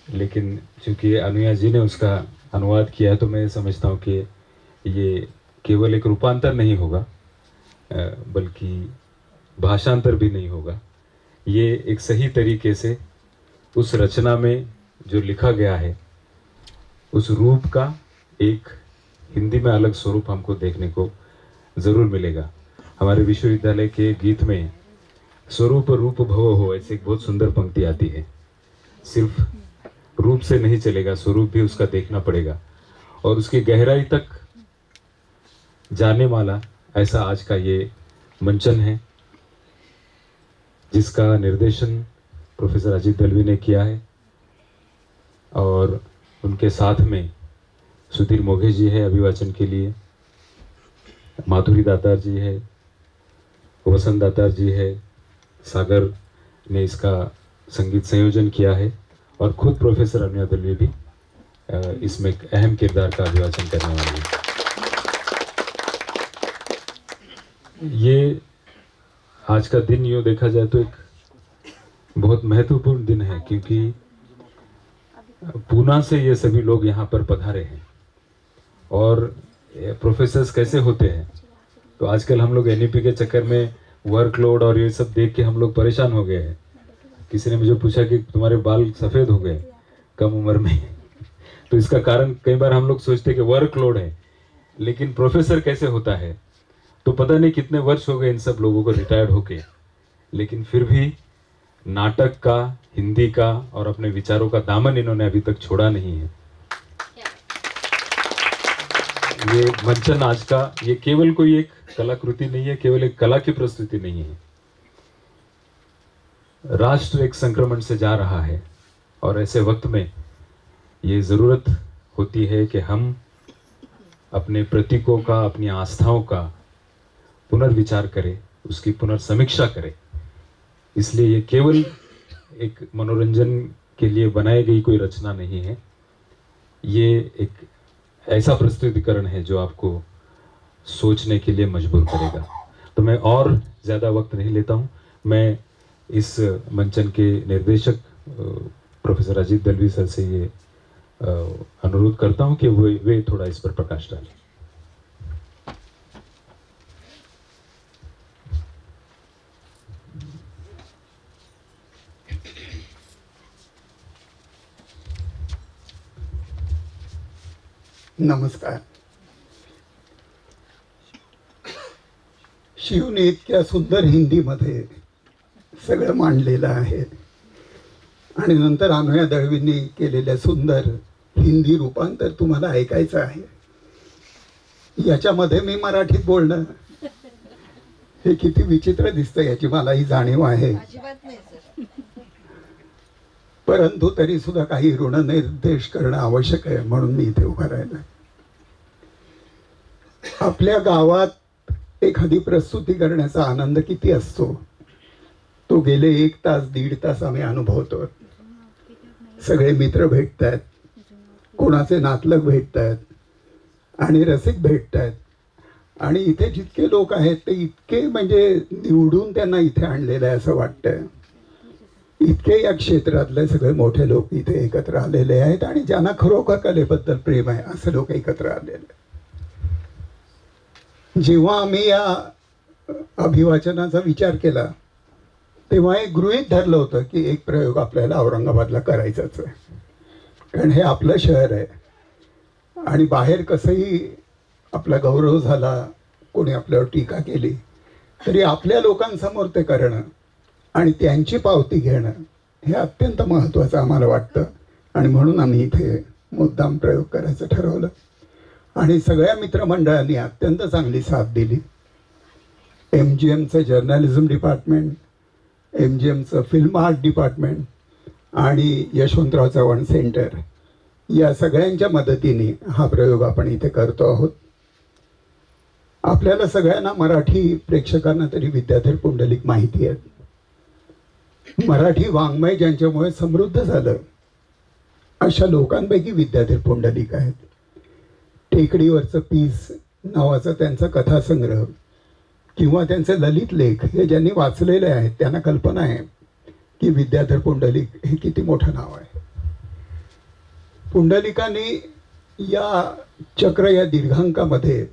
लेकिन चूंकि अनुया जी ने उसका अनुवाद किया है तो मैं समझता हूँ कि ये केवल एक रूपांतर नहीं होगा, बल्कि भाषांतर भी नहीं होगा। ये एक सही तरीके से उस रचना में जो लिखा गया है उस रूप का एक हिंदी में अलग स्वरूप हमको देखने को ज़रूर मिलेगा। हमारे विश्वविद्यालय के गीत में स्वरूप रूप भव हो ऐसे एक बहुत सुंदर पंक्ति आती है। सिर्फ रूप से नहीं चलेगा, स्वरूप भी उसका देखना पड़ेगा और उसकी गहराई तक जाने वाला ऐसा आज का ये मंचन है, जिसका निर्देशन प्रोफेसर अजीत दलवी ने किया है और उनके साथ में सुधीर मोघे जी है अभिवाचन के लिए, माधुरी दातार जी है, वसंत दातार जी है, सागर ने इसका संगीत संयोजन किया है और खुद प्रोफेसर अनुया दलवी भी इसमें एक अहम किरदार का अभिवाचन करने वाले हैं। ये आज का दिन यूँ देखा जाए तो एक बहुत महत्वपूर्ण दिन है, क्योंकि पूना से ये सभी लोग यहाँ पर पधारे हैं। और प्रोफेसर्स कैसे होते हैं, तो आजकल हम लोग एनईपी के चक्कर में वर्कलोड और ये सब देख के हम लोग परेशान हो गए हैं। किसी ने मुझे पूछा कि तुम्हारे बाल सफ़ेद हो गए कम उम्र में तो इसका कारण कई बार हम लोग सोचते हैं कि वर्कलोड है, लेकिन प्रोफेसर कैसे होता है तो पता नहीं कितने वर्ष हो गए इन सब लोगों को रिटायर्ड होके, लेकिन फिर भी नाटक का, हिंदी का और अपने विचारों का दामन इन्होंने अभी तक छोड़ा नहीं है। ये मंचन आज का ये केवल कोई एक कलाकृति नहीं है, केवल एक कला की प्रस्तुति नहीं है। राष्ट्र एक संक्रमण से जा रहा है और ऐसे वक्त में ये ज़रूरत होती है कि हम अपने प्रतीकों का, अपनी आस्थाओं का पुनर्विचार करें, उसकी पुनर्समीक्षा करें। इसलिए ये केवल एक मनोरंजन के लिए बनाई गई कोई रचना नहीं है, ये एक ऐसा प्रस्तुतिकरण है जो आपको सोचने के लिए मजबूर करेगा। तो मैं और ज़्यादा वक्त नहीं लेता हूँ। मैं इस मंचन के निर्देशक प्रोफेसर अजीत दलवी सर से ये अनुरोध करता हूँ कि वे थोड़ा इस पर प्रकाश डालें। नमस्कार. शिवने इतक्या सुंदर हिंदीमध्ये सगळं मांडलेलं आहे आणि नंतर अनुया दळवींनी केलेल्या सुंदर हिंदी रूपांतर तुम्हाला ऐकायचं आहे. याच्यामध्ये मी मराठीत बोलणं हे किती विचित्र दिसतं याची मलाही जाणीव आहे, परंतु तरी सुद्धा काही ऋणनिर्देश करणं आवश्यक आहे म्हणून मी इथे उभा राहिलो. आपल्या गावात एखादी प्रस्तुती करण्याचा आनंद किती असतो तो गेले 1 तास 1.5 तास आम्ही अनुभवतो. सगळे मित्र भेटतात, कोणाचे नातलग भेटतात आणि रसिक भेटतात आणि इथे जितके लोक आहेत ते इतके म्हणजे निवडून त्यांना इथे आणलेलं आहे असं वाटतंय. इतके या क्षेत्रातले सगळे मोठे लोक इथे एकत्र आलेले आहेत आणि ज्यांना खरोखर कलेबद्दल प्रेम आहे असे लोक एकत्र आलेले. जेव्हा आम्ही या अभिवाचनाचा विचार केला तेव्हा एक गृहीत धरलं होतं की एक प्रयोग आपल्याला औरंगाबादला करायचाच आहे, कारण हे आपलं शहर आहे आणि बाहेर कसंही आपला गौरव झाला, कोणी आपल्यावर टीका केली तरी आपल्या लोकांसमोर ते करणं आणि त्यांची पावती घेणं हे अत्यंत महत्त्वाचं आम्हाला वाटतं आणि म्हणून आम्ही इथे मुद्दाम प्रयोग करायचं ठरवलं आणि सगळ्या मित्रमंडळांनी अत्यंत चांगली साथ दिली. MGMचं जर्नलिझम डिपार्टमेंट, MGMचं फिल्म आर्ट डिपार्टमेंट आणि यशवंतराव चव्हाण सेंटर या सगळ्यांच्या मदतीने हा प्रयोग आपण इथे करतो आहोत. आपल्याला सगळ्यांना मराठी प्रेक्षकांना तरी विद्याधर पुंडलिक माहिती आहे. मराठी वाङ्मय ज्यांच्यामुळे समृद्ध झालं अशा लोकांपैकी विद्याधर पुंडलिक आहेत. टेकडीवरचं पीस नावाचा त्यांचा कथासंग्रह किंवा त्यांचे ललित लेख हे ज्यांनी वाचलेले आहेत त्यांना कल्पना आहे की विद्याधर पुंडलिक हे किती मोठं नाव आहे. पुंडलिकाने या चक्र या दीर्घांकामध्ये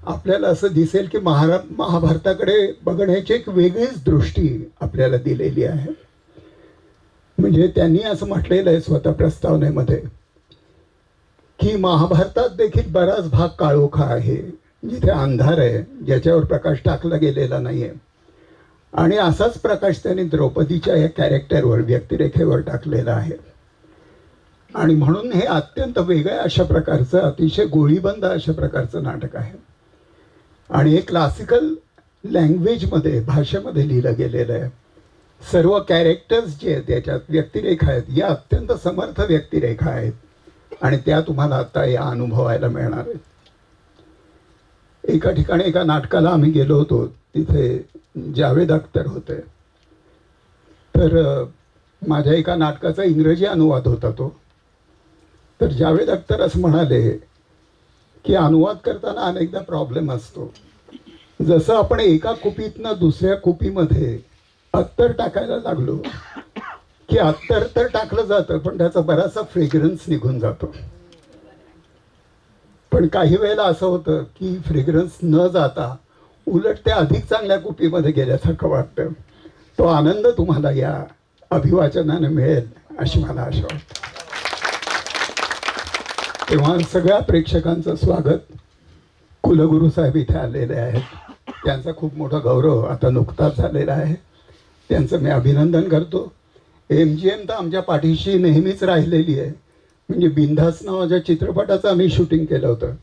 आपल्याला असं दिसेल की महाभारताकडे बघण्याची एक वेगळीच दृष्टी आपल्याला दिलेली आहे. म्हणजे त्यांनी असं म्हटलेलं आहे स्वतः प्रस्तावनेमध्ये की महाभारतात देखील बराच भाग काळोखा आहे, जिथे अंधार आहे, ज्याच्यावर प्रकाश टाकला गेलेला नाही आहे. आणि असाच प्रकाश त्यांनी द्रौपदीच्या या कॅरेक्टरवर, व्यक्तिरेखेवर टाकलेला आहे. आणि म्हणून हे अत्यंत वेगळ्या अशा प्रकारचं, अतिशय गोळीबंद अशा प्रकारचं नाटक आहे. आणि हे क्लासिकल लँग्वेजमध्ये, भाषेमध्ये लिहिलं गेलेलं आहे. सर्व कॅरेक्टर्स जे आहेत त्याच्यात, व्यक्तिरेखा आहेत, या अत्यंत समर्थ व्यक्तिरेखा आहेत आणि त्या तुम्हाला आता या अनुभवायला मिळणार आहेत. एका ठिकाणी एका नाटकाला आम्ही गेलो होतो, तिथे जावेद अख्तर होते. तर माझ्या एका नाटकाचा इंग्रजी अनुवाद होता तो. तर जावेद अख्तर असं म्हणाले की अनुवाद करताना अनेकदा प्रॉब्लेम असतो. जसं आपण एका कुपीतनं दुसऱ्या कुपीमध्ये अत्तर टाकायला लागलो की अत्तर तर टाकलं जातं, पण त्याचा बराचसा फ्रेग्रन्स निघून जातो. पण काही वेळेला असं होतं की फ्रेग्रन्स न जाता उलट ते अधिक चांगल्या कुपीमध्ये गेल्यासारखं वाटतं. तो आनंद तुम्हाला या अभिवाचनाने मिळेल अशी मला आशा वाटते. तेव्हा सगळ्या प्रेक्षकांचं स्वागत. कुलगुरू साहेब इथे आलेले आहेत, त्यांचा खूप मोठा गौरव आता नुकताच झालेला आहे, त्यांचं मी अभिनंदन करतो. MGM तर आमच्या पाठीशी नेहमीच राहिलेली आहे. म्हणजे बिंधास नावाच्या चित्रपटाचं आम्ही शूटिंग केलं होतं,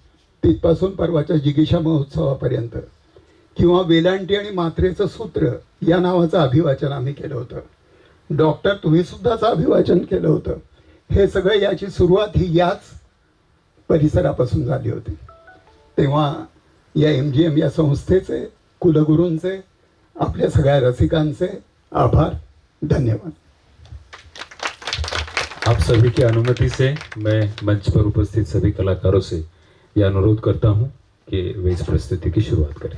तिथपासून परवाच्या जिगीषा महोत्सवापर्यंत. किंवा वेलांटी आणि मात्रेचं सूत्र या नावाचं अभिवाचन आम्ही केलं होतं. डॉक्टर तुम्ही सुद्धाच अभिवाचन केलं होतं. हे सगळं याची सुरुवात ही याच परिसरापासून झाली होती. तेव्हा या MGM या संस्थेचे, कुलगुरूंचे, आपल्या सगळ्या रसिकांचे आभार, धन्यवाद. आप सभी की अनुमति से मैं मंच पर उपस्थित सभी कलाकारों से यह अनुरोध करता हूं कि वे इस प्रस्तुति की शुरुआत करें.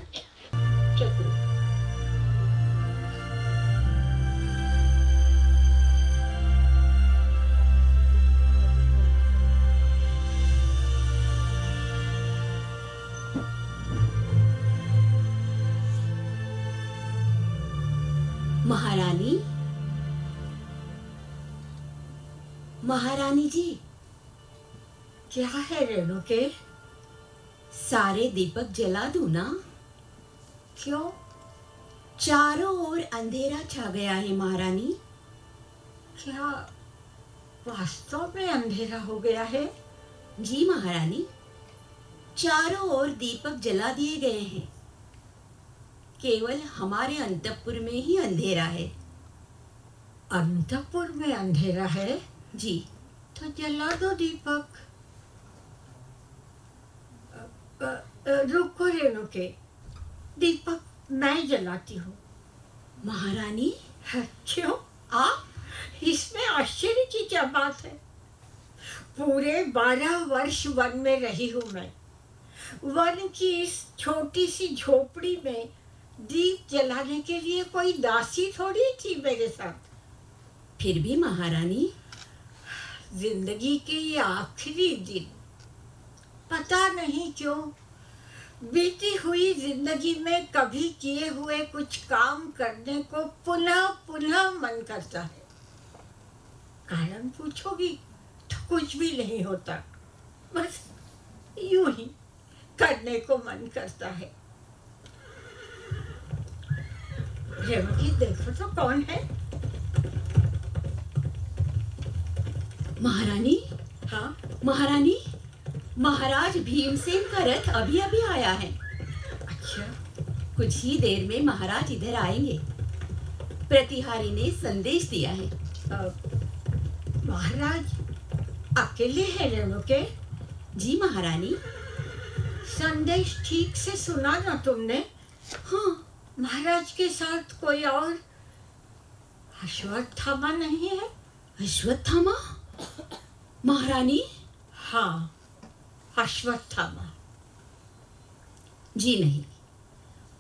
महारानी, महारानी जी, क्या है रेणु के? सारे दीपक जला दूं ना? क्यों? चारों ओर अंधेरा छा गया है महारानी. क्या वास्तव में अंधेरा हो गया है? जी महारानी, चारों ओर दीपक जला दिए गए हैं. केवल हमारे अंतपुर में ही अंधेरा है. अंतपुर में अंधेरा है? जी. तो जला दो दीपक. रुको रेणु के, दीपक मैं जलाती हूँ. महारानी, क्यों? आप? इसमें आश्चर्य की क्या बात है? पूरे 12 वर्ष वन में रही हूँ मैं. वन की इस छोटी सी झोपड़ी में दीप जलाने के लिए कोई दासी थोड़ी थी मेरे साथ. फिर भी महारानी, जिंदगी के ये आखिरी दिन, पता नहीं क्यों बीती हुई जिंदगी में कभी किए हुए कुछ काम करने को पुनः पुनः मन करता है. कारण पूछोगी तो कुछ भी नहीं होता, बस यूं ही करने को मन करता है. रेवती देखो तो कौन है? महारानी, हाँ, महारानी, महाराज भीमसेन का रथ अभी अभी आया है. अच्छा. कुछ ही देर में महाराज इधर आएंगे. प्रतिहारी ने संदेश दिया है. महाराज अकेले हैं रेणु के? जी महारानी. संदेश ठीक से सुना ना तुमने? हाँ. महाराज के साथ कोई और अश्वत्थामा नहीं है? अश्वत्थामा? महारानी? हाँ, अश्वत्थामा. जी नहीं,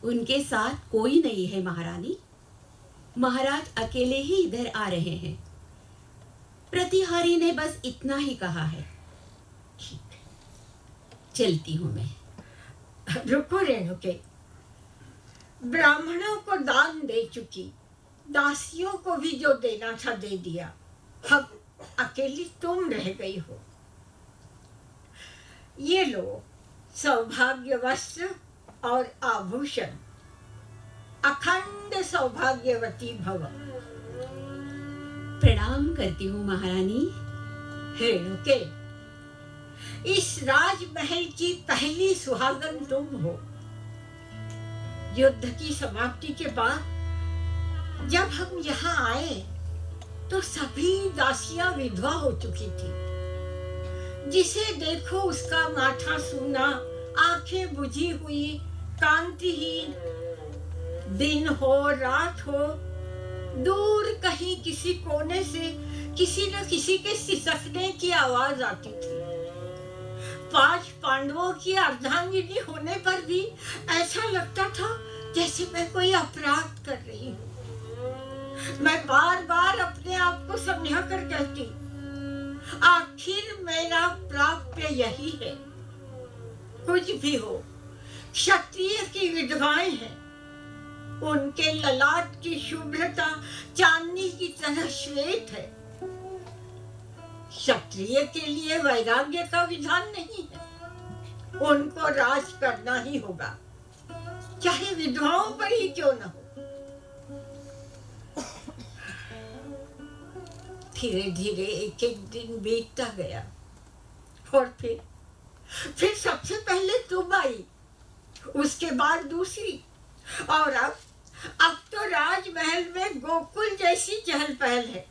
उनके साथ कोई नहीं है महारानी. महाराज अकेले ही इधर आ रहे हैं. प्रतिहारी ने बस इतना ही कहा है। ठीक चलती हूँ मैं। है। रुको रेणुके, ब्राह्मणों को दान दे चुकी, दासियों को भी जो देना था दे दिया, अब अकेली तुम रह गई हो। ये लो सौभाग्य वस्त्र और आभूषण, अखंड सौभाग्यवती भव। प्रणाम करती हूँ महारानी। रेणुके, इस राजमहल की पहली सुहागन तुम हो। युद्ध की समाप्ति के बाद जब हम यहाँ आए तो सभी दासियां विधवा हो चुकी थी। जिसे देखो उसका माथा सूना, आंखें बुझी हुई, कांतिहीन। दिन हो रात हो, दूर कहीं किसी कोने से किसी न किसी के सिसकने की आवाज आती थी। 5 पांडवों की अर्धांगिनी होने पर भी ऐसा लगता था जैसे मैं कोई अपराध कर रही हूँ। मैं बार बार अपने आप को समझा कर कहती, आखिर मेरा प्राप्य यही है। कुछ भी हो, क्षत्रिय की विधवाएं हैं। उनके ललाट की शुभ्रता चांदनी की तरह श्वेत है। क्षत्रिय के लिए वैराग्य का विधान नहीं है। उनको राज करना ही होगा, चाहे विधवाओं पर ही क्यों न हो। धीरे धीरे एक एक दिन बीतता गया और फिर सबसे पहले तुम आई, उसके बाद दूसरी, और अब तो राजमहल में गोकुल जैसी चहल पहल है।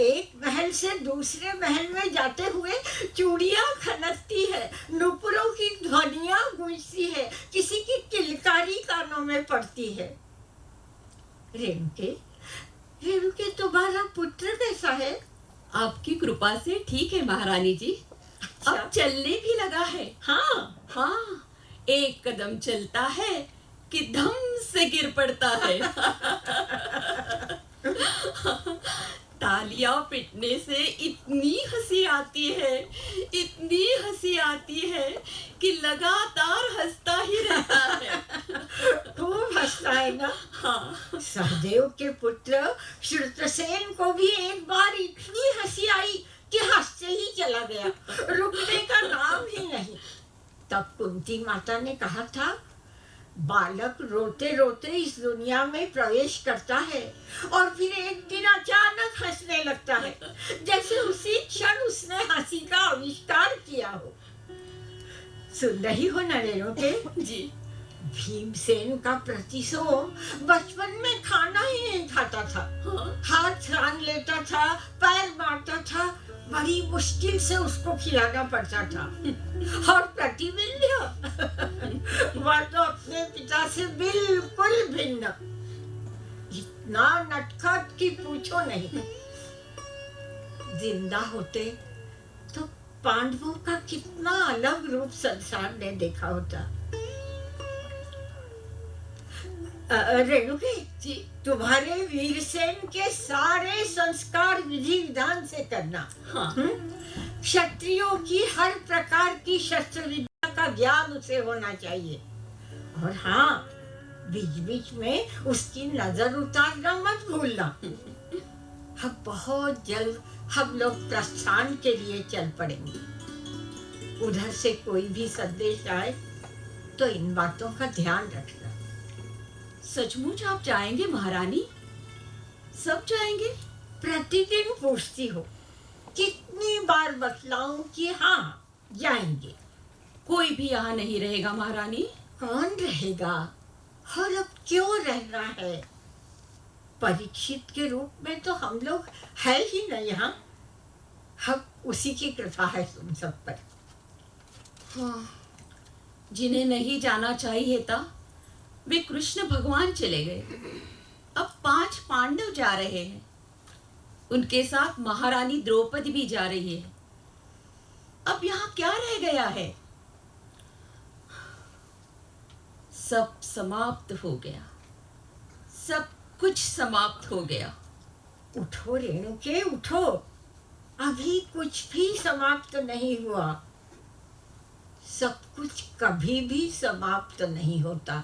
एक महल से दूसरे महल में जाते हुए चूड़ियां खनकती है, नुपुरों की ध्वनियां गूंजती है, किसी की किलकारी कानों में पड़ती है। रेणुके, तुम्हारा पुत्र कैसा है? आपकी कृपा से ठीक है महारानी जी। अब चलने भी लगा है। हाँ हाँ, एक कदम चलता है कि धम से गिर पड़ता है। तालियां पिटने से इतनी हंसी आती है, इतनी हंसी आती है कि लगातार हंसता ही रहता है। खूब हंसता है ना? हाँ। सहदेव के पुत्र श्रुतसेन को भी एक बार इतनी हंसी आई कि हंसते ही चला गया, रुकने का नाम ही नहीं। तब कुंती माता ने कहा था, बालक रोते रोते इस दुनिया में प्रवेश करता है और फिर एक दिन अचानक हंसने लगता है, जैसे उसी क्षण उसने हंसी का आविष्कार किया हो। सुन रही हो ना रेणुके? जी। भीमसेन का प्रतिसोम बचपन में खाना ही नहीं खाता था। हाँ? हाथ छान लेता था, पैर मारता था, बड़ी मुश्किल से उसको खिलाना पड़ता था। और प्रतिबिंब वह तो अपने पिता से बिल्कुल भिन्न, इतना नटखट कि पूछो नहीं। जिंदा होते तो पांडवों का कितना अलग रूप संसार ने देखा होता। रेणुके जी, तुम्हारे वीरसेन के सारे संस्कार विधि विधान से करना। हाँ। क्षत्रियों की हर प्रकार की शस्त्र विद्या का ज्ञान उसे होना चाहिए। और हाँ, बीच बीच में उसकी नजर उतारना मत भूलना। अब बहुत जल्द हम लोग प्रस्थान के लिए चल पड़ेंगे। उधर से कोई भी संदेश आए तो इन बातों का ध्यान रखना। सचमुच आप जाएंगे महारानी? सब जाएंगे? प्रतिदिन पूछती हो, कितनी बार बतलाऊं कि हाँ जाएंगे। कोई भी यहाँ नहीं रहेगा महारानी। कौन रहेगा? और अब क्यों रहना है? परीक्षित के रूप में तो हम लोग है ही ना यहाँ। अब उसी की कृपा है तुम सब पर। हाँ, जिन्हें नहीं जाना चाहिए था वे कृष्ण भगवान चले गए। अब 5 पांडव जा रहे हैं, उनके साथ महारानी द्रौपदी भी जा रही है। अब यहाँ क्या रह गया है? सब समाप्त हो गया, सब कुछ समाप्त हो गया। उठो रेणुके, उठो। अभी कुछ भी समाप्त नहीं हुआ। सब कुछ कभी भी समाप्त नहीं होता,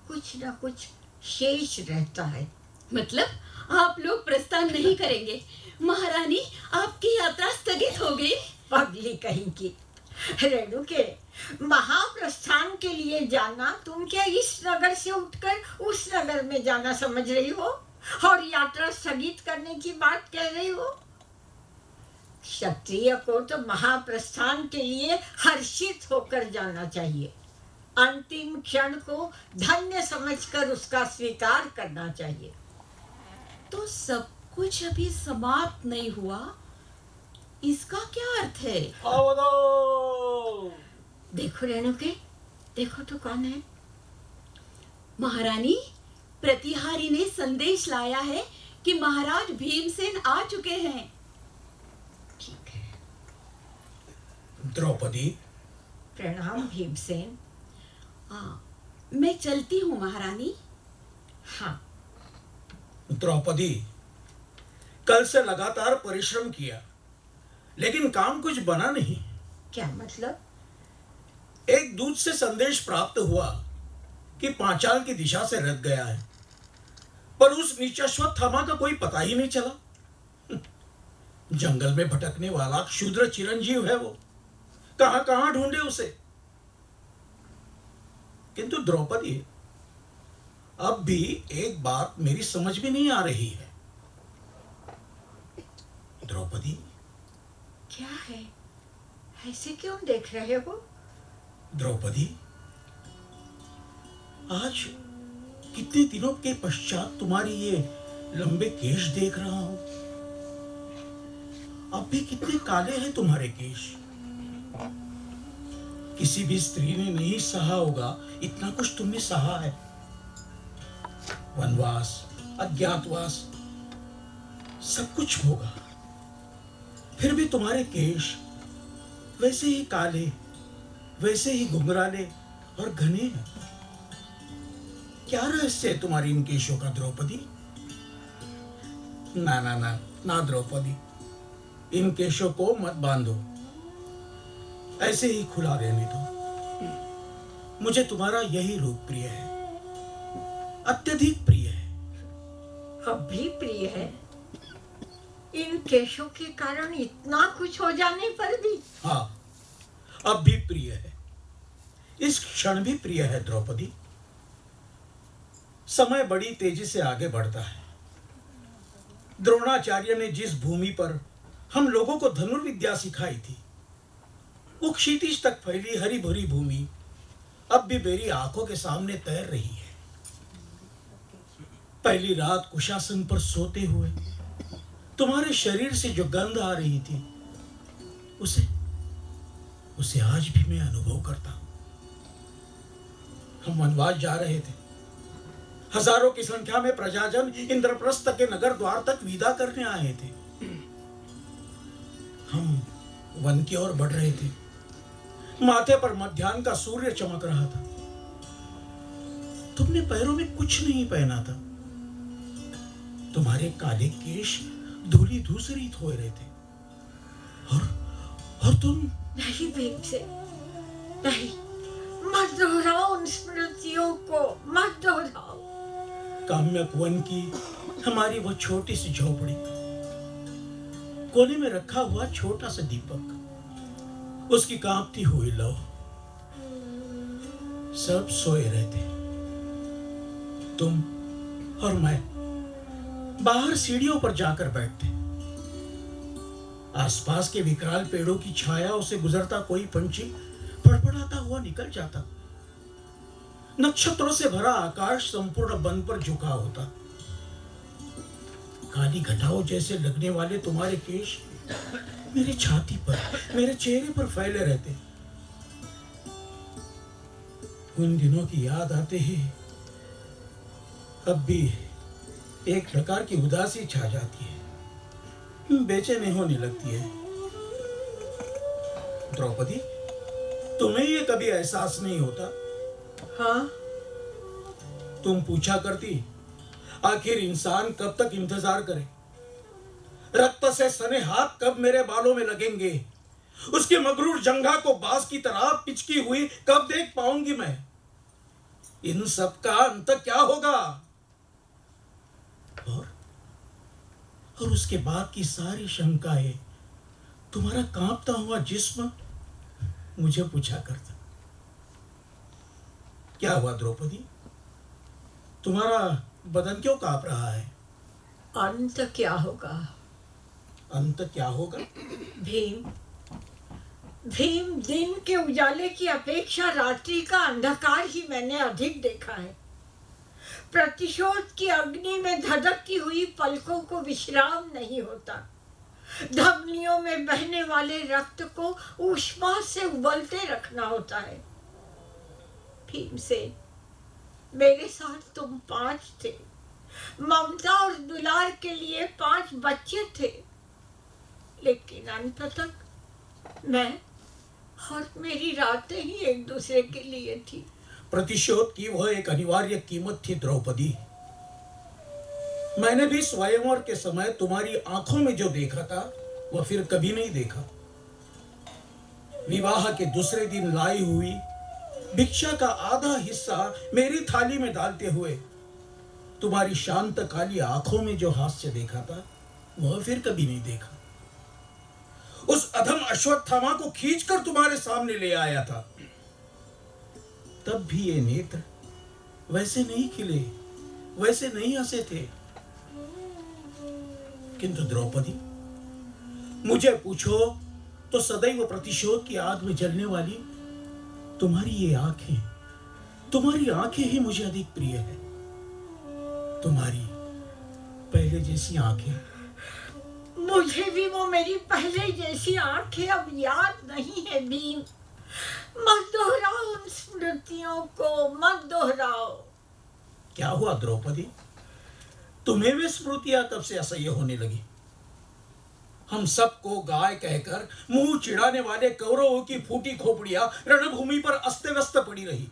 कुछ ना कुछ शेष रहता है। मतलब आप लोग प्रस्थान नहीं करेंगे? महारानी, आपकी यात्रा स्थगित हो गई? पगली कहीं की। रेणु के महाप्रस्थान के लिए जाना तुम क्या इस नगर से उठकर उस नगर में जाना समझ रही हो और यात्रा स्थगित करने की बात कह रही हो? क्षत्रिय को तो महाप्रस्थान के लिए हर्षित होकर जाना चाहिए, अंतिम क्षण को धन्य समझकर उसका स्वीकार करना चाहिए। तो सब कुछ अभी समाप्त नहीं हुआ, इसका क्या अर्थ है? देखो रेणु के, देखो तो कौन है? महारानी, प्रतिहारी ने संदेश लाया है कि महाराज भीमसेन आ चुके हैं। ठीक है। द्रौपदी, प्रणाम भीमसेन। हाँ, मैं चलती हूँ महारानी। हाँ, द्रौपदी, कल से लगातार परिश्रम किया लेकिन काम कुछ बना नहीं। क्या मतलब? एक दूत से संदेश प्राप्त हुआ कि पांचाल की दिशा से रथ गया है, पर उस नीचाश्वत्थामा का कोई पता ही नहीं चला। जंगल में भटकने वाला क्षुद्र चिरंजीव है वो, कहां कहां ढूंढे उसे। किंतु द्रौपदी, अब भी एक बात मेरी समझ में नहीं आ रही है। द्रौपदी, क्या है? ऐसे क्यों देख रहे हो? द्रौपदी, आज कितने दिनों के पश्चात तुम्हारी ये लंबे केश देख रहा हूं। अब भी कितने काले हैं तुम्हारे केश। किसी भी स्त्री ने नहीं सहा होगा इतना कुछ तुमने सहा है। वनवास, अज्ञातवास, सब कुछ होगा, फिर भी तुम्हारे केश वैसे ही काले, वैसे ही घुंघराले और घने हैं। क्या रहस्य है तुम्हारी इन केशों का द्रौपदी? ना ना ना ना द्रौपदी, इन केशों को मत बांधो, ऐसे ही खुला रहने दो। मुझे तुम्हारा यही रूप प्रिय है, अत्यधिक प्रिय है। अब भी प्रिय है? इन केशों के कारण इतना कुछ हो जाने पर भी? हाँ, अब भी प्रिय है, इस क्षण भी प्रिय है द्रौपदी। समय बड़ी तेजी से आगे बढ़ता है। द्रोणाचार्य ने जिस भूमि पर हम लोगों को धनुर्विद्या सिखाई थी, वो क्षितिज तक फैली हरी भरी भूमि अब भी मेरी आंखों के सामने तैर रही है। पहली रात कुशासन पर सोते हुए तुम्हारे शरीर से जो गंध आ रही थी, उसे आज भी मैं अनुभव करता हूं। हम वनवास जा रहे थे, हजारों की संख्या में प्रजाजन इंद्रप्रस्थ के नगर द्वार तक विदा करने आए थे। हम वन की ओर बढ़ रहे थे, माथे पर मध्याह्न का सूर्य चमक रहा था। तुमने पैरों में कुछ नहीं पहना था, तुम्हारे काले केश धूली धूसरित हो रहे थे, और तुम नहीं भीमसेन, नहीं, मत दोहराओ उन स्मृतियों को, मत दोहराओ। काम्यक वन की हमारी वो छोटी सी झोपड़ी, कोने में रखा हुआ छोटा सा दीपक, उसकी कांपती हुई लौ, सब सोए रहते। तुम और मैं बाहर सीढ़ियों पर जाकर बैठते। आसपास के विकराल पेड़ों की छाया से गुजरता कोई पंछी फड़फड़ाता हुआ निकल जाता। नक्षत्रों से भरा आकाश संपूर्ण वन पर झुका होता। काली घटाओं जैसे लगने वाले तुम्हारे केश मेरी छाती पर, मेरे चेहरे पर फैले रहते। उन दिनों की याद आते ही अब भी एक प्रकार की उदासी छा जाती है, बेचैनी होने लगती है। द्रौपदी, तुम्हें ये कभी एहसास नहीं होता? हाँ, तुम पूछा करती, आखिर इंसान कब तक इंतजार करे? रक्त से सने हाथ कब मेरे बालों में लगेंगे, उसकी मगरूर जंघा को बांस की तरह पिचकी हुई कब देख पाऊंगी मैं? इन सब का अंत क्या होगा? और उसके बाद की सारी शंकाएं तुम्हारा कांपता हुआ जिस्म मुझे पूछा करता, क्या हुआ द्रौपदी, तुम्हारा बदन क्यों कांप रहा है? अंत क्या होगा? अंत क्या होगा? भीम, भीम, दिन के उजाले की अपेक्षा रात्रि का अंधकार ही मैंने अधिक देखा है। प्रतिशोध की अग्नि में धधकती हुई पलकों को विश्राम नहीं होता। धमनियों में बहने वाले रक्त को ऊष्मा से उबलते रखना होता है। भीमसेन, मेरे साथ तुम 5 थे। ममता और दुलार के लिए 5 बच्चे थे, लेकिन अंत तक मैं और मेरी रातें ही एक दूसरे के लिए थी। प्रतिशोध की वह एक अनिवार्य कीमत थी द्रौपदी। मैंने भी स्वयंवर के समय तुम्हारी आंखों में जो देखा था वह फिर कभी नहीं देखा। विवाह के दूसरे दिन लाई हुई भिक्षा का आधा हिस्सा मेरी थाली में डालते हुए तुम्हारी शांत काली आंखों में जो हास्य देखा था वह फिर कभी नहीं देखा। उस अधम अश्वत्थामा को खींचकर तुम्हारे सामने ले आया था, तब भी ये नेत्र वैसे नहीं खिले, वैसे नहीं हंसे थे। किंतु द्रौपदी, मुझे पूछो तो सदैव प्रतिशोध की आग में जलने वाली तुम्हारी ये आंखें, तुम्हारी आंखें ही मुझे अधिक प्रिय है। तुम्हारी पहले जैसी आंखें। मुझे भी वो मेरी पहले जैसी आंखें अब याद नहीं है भीम। मत दोहराओ उन स्मृतियों को, मत दोहराओ। क्या हुआ द्रौपदी, तुम्हें वे स्मृतियां कब से असह्य होने लगी? हम सबको गाय कहकर मुंह चिढ़ाने वाले कौरवों की फूटी खोपड़ियां रणभूमि पर अस्त व्यस्त पड़ी रही।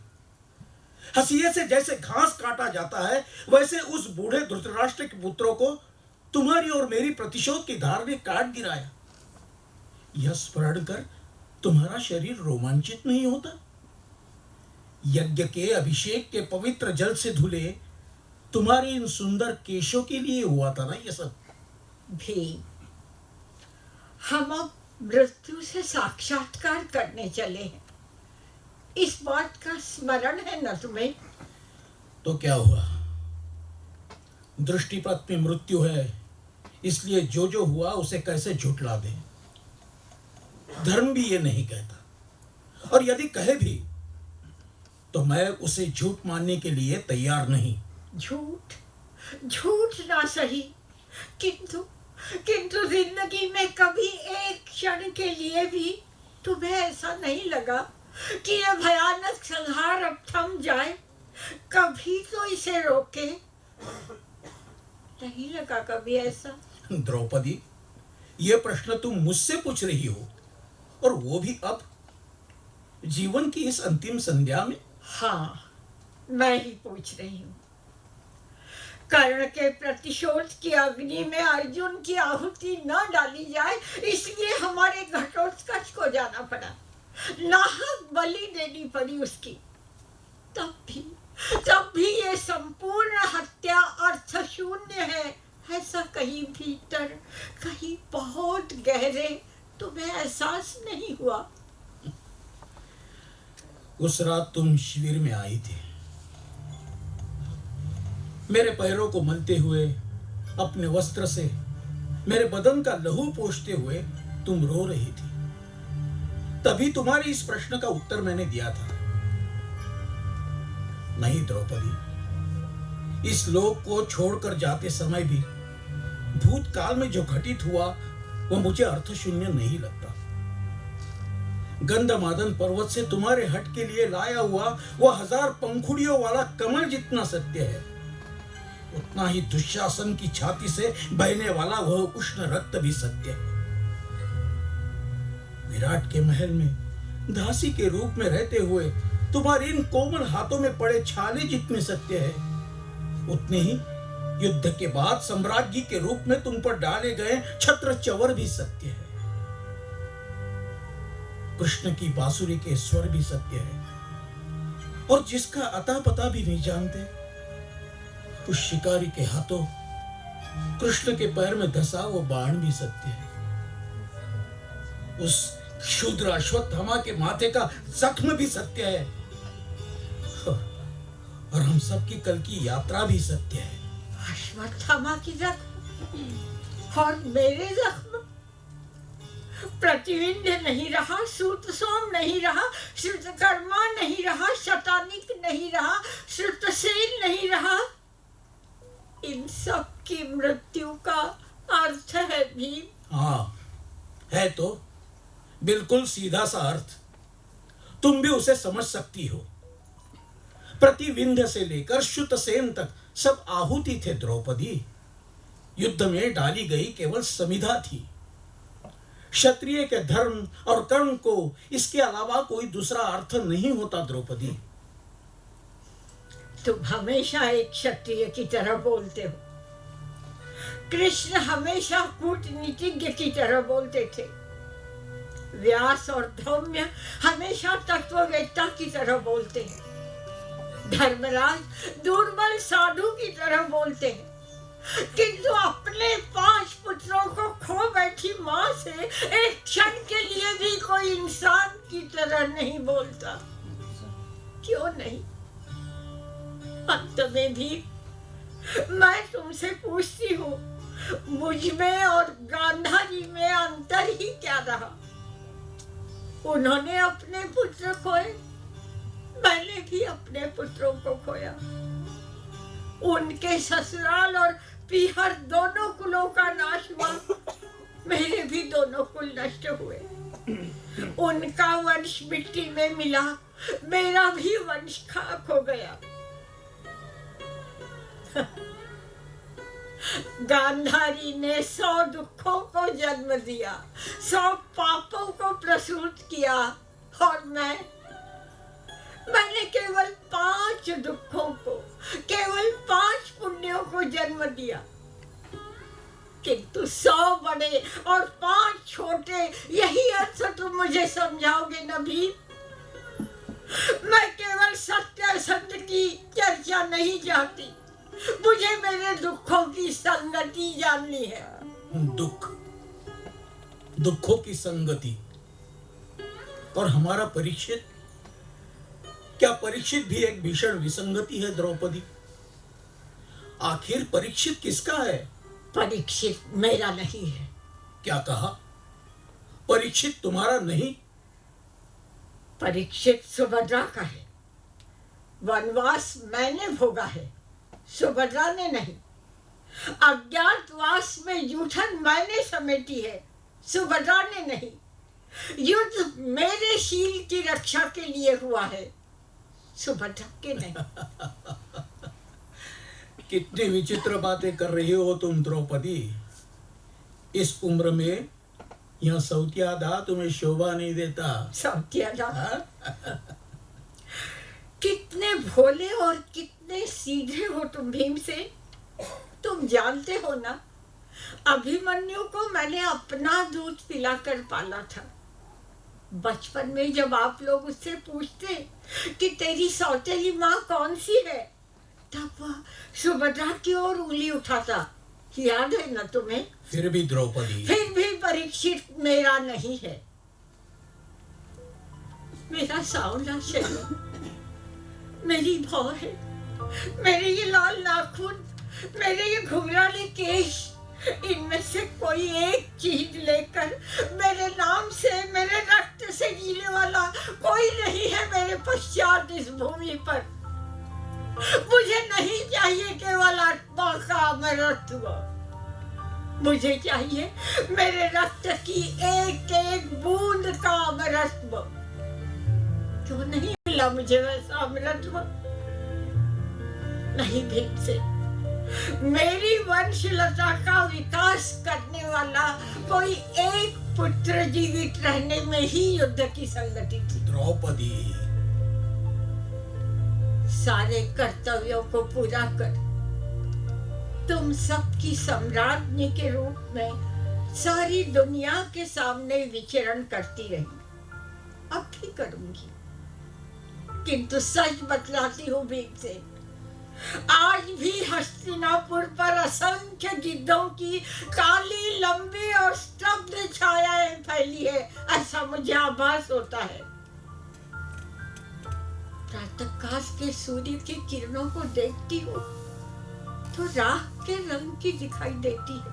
हंसिये से जैसे घास काटा जाता है, वैसे उस बूढ़े धृतराष्ट्र के पुत्रों को तुम्हारी और मेरी प्रतिशोध की धार ने काट गिराया। यह स्मरण कर तुम्हारा शरीर रोमांचित नहीं होता? यज्ञ के अभिषेक के पवित्र जल से धुले तुम्हारे इन सुंदर केशों के लिए हुआ था ना ये सब? भीम, हम अब मृत्यु से साक्षात्कार करने चले हैं। इस बात का स्मरण है न तुम्हें? तो क्या हुआ? दृष्टिपथ में मृत्यु है, इसलिए जो जो हुआ उसे कैसे झुठला दे? धर्म भी ये नहीं कहता, और यदि कहे भी तो मैं उसे झूठ मानने के लिए तैयार नहीं। झूठ, झूठ ना सही, किंतु किंतु जिंदगी में कभी एक क्षण के लिए भी तुम्हें ऐसा नहीं लगा कि यह भयानक संहार अब थम जाए? कभी तो इसे रोके? नहीं लगा कभी ऐसा? द्रौपदी, यह प्रश्न तुम मुझसे पूछ रही हो, और वो भी अब, जीवन की इस अंतिम संध्या में? हाँ, मैं ही पूछ रही हूँ। कर्ण के प्रतिशोध की अग्नि में अर्जुन की आहुति न डाली जाए, इसलिए हमारे घटोत्कच को जाना पड़ा, नाहक बलि देनी पड़ी उसकी। तब भी ये संपूर्ण हत्या अर्थ शून्य है, ऐसा कहीं भीतर, कहीं बहुत गहरे तुम्हें एहसास नहीं हुआ? उस रात तुम शिविर में आई थी, मेरे पैरों को मलते हुए, अपने वस्त्र से मेरे बदन का लहू पोंछते हुए तुम रो रही थी। तभी तुम्हारे इस प्रश्न का उत्तर मैंने दिया था। नहीं द्रौपदी, इस लोक को छोड़कर जाते समय भी भूतकाल में जो घटित हुआ वह मुझे अर्थशून्य नहीं लगता। गंधमादन पर्वत से तुम्हारे हट के लिए लाया हुआ वह 1000 पंखुड़ियों वाला कमल जितना सत्य है, उतना ही दुशासन की छाती से बहने वाला वह उष्ण रक्त भी सत्य है। विराट के महल में दासी के रूप में रहते हुए तुम्हारे इन कोमल हाथों में पड़े छाले जितने सत्य है, उतने ही युद्ध के बाद सम्राज्ञी के रूप में तुम पर डाले गए छत्र चवर भी सत्य है, कृष्ण की बांसुरी के स्वर भी सत्य है, और जिसका अता पता भी नहीं जानते उस शिकारी के हाथों कृष्ण के पैर में धसा वो बाण भी सत्य है, उस क्षुद्र अश्वत्थामा के माथे का जख्म भी सत्य है, और हम सबकी कल की यात्रा भी सत्य है। अश्वत्थामा की जख्म और मेरे जख्म, प्रतिविंध्य नहीं रहा, सूतसोम नहीं रहा, श्रुतकर्मा नहीं रहा, शतानिक नहीं रहा, श्रुतसेन नहीं रहा, इन सब की मृत्यु का अर्थ है भीम। हाँ है तो, बिल्कुल सीधा सा अर्थ, तुम भी उसे समझ सकती हो। प्रतिविंध्य से लेकर श्रुतसेन तक सब आहुति थे द्रौपदी, युद्ध में डाली गई केवल समिधा थी। क्षत्रिय के धर्म और कर्म को इसके अलावा कोई दूसरा अर्थ नहीं होता द्रौपदी। तुम हमेशा एक क्षत्रिय की तरह बोलते हो, कृष्ण हमेशा कूटनीतिज्ञ की तरह बोलते थे, व्यास और धौम्य हमेशा तत्ववेत्ता की तरह बोलते हैं, धर्मराज दुर्बल साधु की तरह बोलते हैं, किंतु अपने 5 पुत्रों को खो बैठी माँ से एक क्षण के लिए भी कोई इंसान की तरह नहीं बोलता। क्यों नहीं? अंत में भी मैं तुमसे पूछती हूँ, मुझ में और गांधारी में अंतर ही क्या रहा? उन्होंने अपने पुत्र खोए, मैंने भी अपने पुत्रों को खोया। उनके ससुराल और पीहर दोनों कुलों का नाश हुआ, मेरे भी दोनों कुल नष्ट हुए। उनका वंश मिट्टी में मिला, मेरा भी वंश खाक हो गया। गांधारी ने 100 दुखों को जन्म दिया, 100 पापों को प्रसूत किया, और मैंने केवल 5 दुखों को, केवल 5 पुण्यों को जन्म दिया, किंतु 100 बड़े और 5 छोटे, यही अर्थ तुम मुझे समझाओगे न भी? मैं केवल सत्य असत्य की चर्चा नहीं चाहती, मुझे मेरे दुखों की संगति जाननी है। दुखों की संगति, और हमारा परीक्षित, क्या परीक्षित भी एक भीषण विसंगति है द्रौपदी? आखिर परीक्षित किसका है? परीक्षित मेरा नहीं है। क्या कहा? परीक्षित तुम्हारा नहीं? परीक्षित सुभद्रा का है। वनवास मैंने भोगा है, सुभद्रा ने नहीं। अज्ञातवास में जूठन मैंने समेटी है, सुभद्रा ने नहीं। युद्ध मेरे शील की रक्षा के लिए हुआ है, सुभद्रा के नहीं। कितनी विचित्र बातें कर रही हो तुम द्रौपदी। इस उम्र में यह सौतियादा तुम्हें शोभा नहीं देता। सौतियादा? कितने भोले और कितने सीधे हो तुम भीमसेन। तुम जानते हो ना, अभिमन्यु को मैंने अपना दूध पिलाकर पाला था। बचपन में जब आप लोग उससे पूछते कि तेरी सौतेली माँ कौन सी है, तब वह सुभद्रा की ओर उंगली उठाता, याद है ना तुम्हें? फिर भी द्रौपदी, फिर भी परीक्षित मेरा नहीं है। मेरा सांवला शरीर, मेरी भौं है, मेरे ये लाल नाखून, मेरे ये घुंघराले केश, इनमें से कोई एक चीज लेकर मेरे नाम से, मेरे रक्त से जीने वाला कोई नहीं है मेरे पश्चात इस भूमि पर। मुझे नहीं चाहिए केवल आत्मा का अमरत्व, मुझे चाहिए मेरे रक्त की एक एक बूंद का अमरत्व। क्यों नहीं मिला मुझे वैसा अमरत्व? नहीं भीमसेन, मेरी वंशलता का विकास करने वाला कोई एक पुत्र जीवित रहने में ही युद्ध की संगति थी। द्रौपदी, सारे कर्तव्यों को पूरा कर तुम सबकी सम्राज्ञी के रूप में सारी दुनिया के सामने विचरण करती रही, अब भी करूंगी। किंतु सच बतलाती हूँ भीमसेन, आज भी हस्तिनापुर पर असंख्य गिद्धों की काली, लंबी और स्तब्ध छायाएं फैली है, ऐसा मुझे आभास होता है। प्रातःकाल के सूर्य की किरणों को देखती हूँ तो राख के रंग की दिखाई देती है।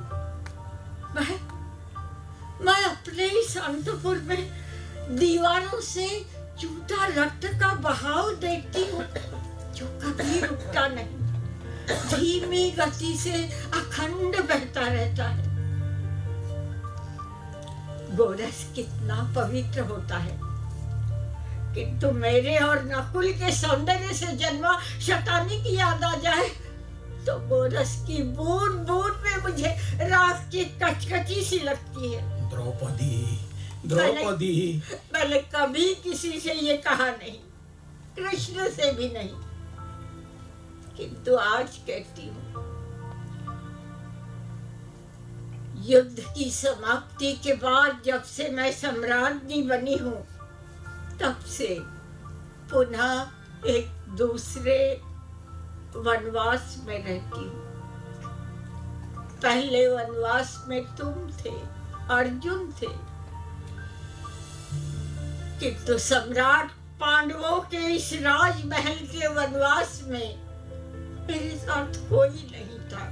मैं अपने इस अंतपुर में दीवारों से झूठा रक्त का बहाव देखती हूँ जो कभी रुकता नहीं, धीमी गति से अखंड बहता रहता है। गोरस कितना पवित्र होता है, किंतु मेरे और नकुल के सौंदर्य से जन्मा शतानी की याद आ जाए तो गोरस की बूंद बूंद में मुझे राख की कचकची सी लगती है। द्रौपदी, मैंने कभी किसी से ये कहा नहीं, कृष्ण से भी नहीं, किंतु आज कहती हूँ। युद्ध की समाप्ति के बाद जब से मैं सम्राज्ञी बनी हूँ, तब से पुनः एक दूसरे वनवास में रहती हूँ। पहले वनवास में तुम थे, अर्जुन थे, किंतु सम्राट पांडवों के इस राजमहल के वनवास में मेरे साथ कोई नहीं था।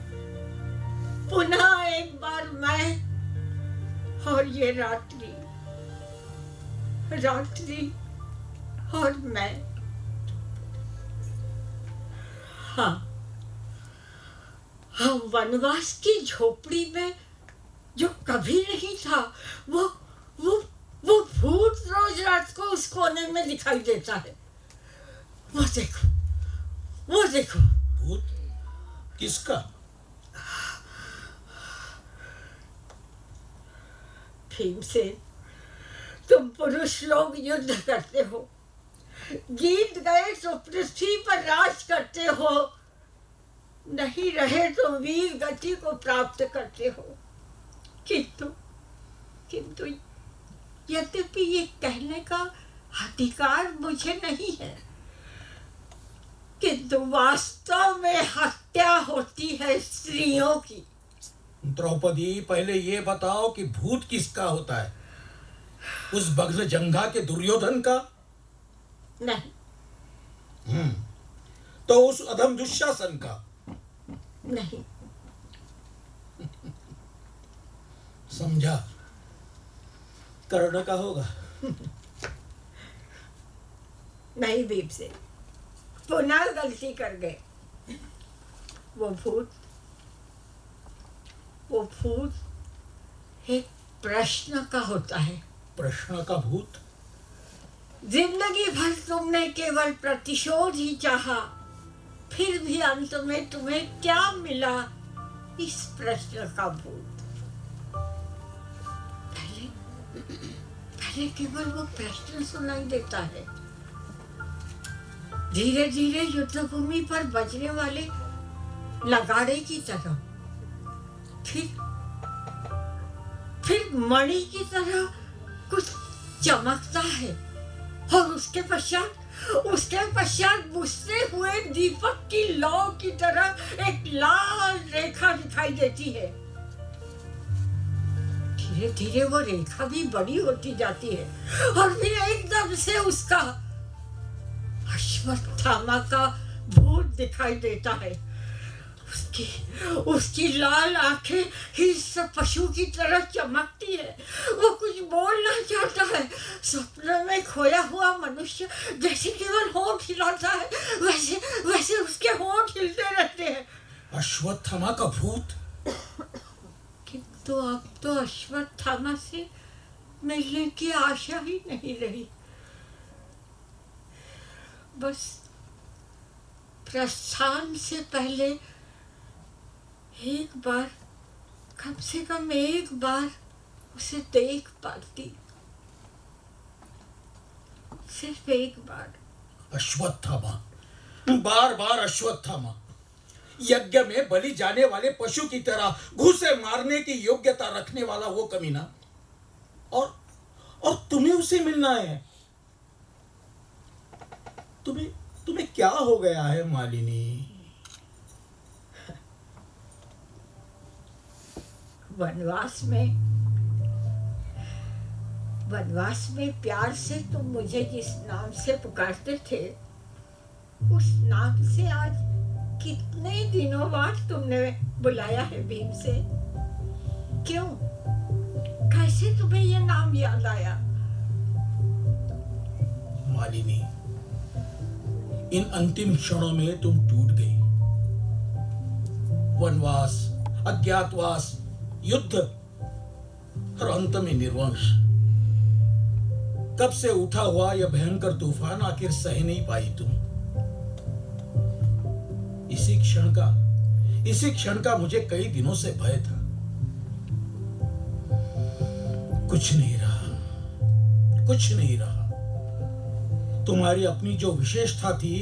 पुनः एक बार मैं और ये रात्रि और मैं। हाँ, वनवास की झोपड़ी में जो कभी नहीं था, वो भूत रोज रात को उस कोने में दिखाई देता है। वो देखो। भूत? किसका? भीमसेन, तुम पुरुष लोग युद्ध करते हो, जीत गए तो पृथ्वी पर राज करते हो, नहीं रहे तो वीर गति को प्राप्त करते हो। किंतु यद्यपि ये कहने का अधिकार मुझे नहीं है, किंतु वास्तव में हत्या होती है स्त्रियों की। द्रौपदी, पहले ये बताओ कि भूत किसका होता है? उस भग्न जंघा के दुर्योधन का? नहीं। तो उस अधम दुशासन का? नहीं। समझा, कर्ण का होगा? नहीं भीमसेन, पुनः गलती कर गए। वो भूत एक प्रश्न का होता है। प्रश्न का भूत? जिंदगी भर तुमने केवल प्रतिशोध ही चाहा, फिर भी अंत में तुम्हें क्या मिला? इस प्रश्न का भूत। पहले केवल वो प्रश्न सुनाई देता है, धीरे धीरे युद्ध भूमि पर बजने वाले नगाड़े की तरह, फिर मणि की तरह कुछ चमकता है, और उसके पश्चात बुझते हुए दीपक की लौ की तरह एक लाल रेखा दिखाई देती है। धीरे धीरे वो रेखा भी बड़ी होती जाती है, और फिर एकदम से उसका अश्वत्थामा का भूत दिखाई देता है। उसकी लाल आंखें हिंस्र पशु की तरह चमकती है। वो कुछ बोलना चाहता है। सपने में खोया हुआ मनुष्य जैसे केवल होंठ हिलाता है, वैसे उसके होंठ हिलते रहते हैं। अश्वत्थामा का भूत? किंतु अब तो अश्वत्थामा से मिलने की आशा ही नहीं रही। बस प्रस्थान से पहले एक बार, कम से कम एक बार उसे देख पाती, सिर्फ एक बार। अश्वत्थामा, बार बार अश्वत्थामा। यज्ञ में बलि जाने वाले पशु की तरह घुसे मारने की योग्यता रखने वाला वो कमीना, और तुम्हें उसे मिलना है। तुम्हें क्या हो गया है मालिनी? वनवास में प्यार से तुम मुझे जिस नाम से पुकारते थे, उस नाम से आज कितने दिनों बाद तुमने बुलाया है भीम से। क्यों? कैसे तुम्हें ये नाम याद आया? मालिनी, इन अंतिम क्षणों में तुम टूट गई। वनवास, अज्ञातवास, युद्ध और अंत में निर्वंश। कब से उठा हुआ यह भयंकर तूफान आखिर सह नहीं पाई तुम। इसी क्षण का मुझे कई दिनों से भय था। कुछ नहीं रहा। तुम्हारी अपनी जो विशेषता थी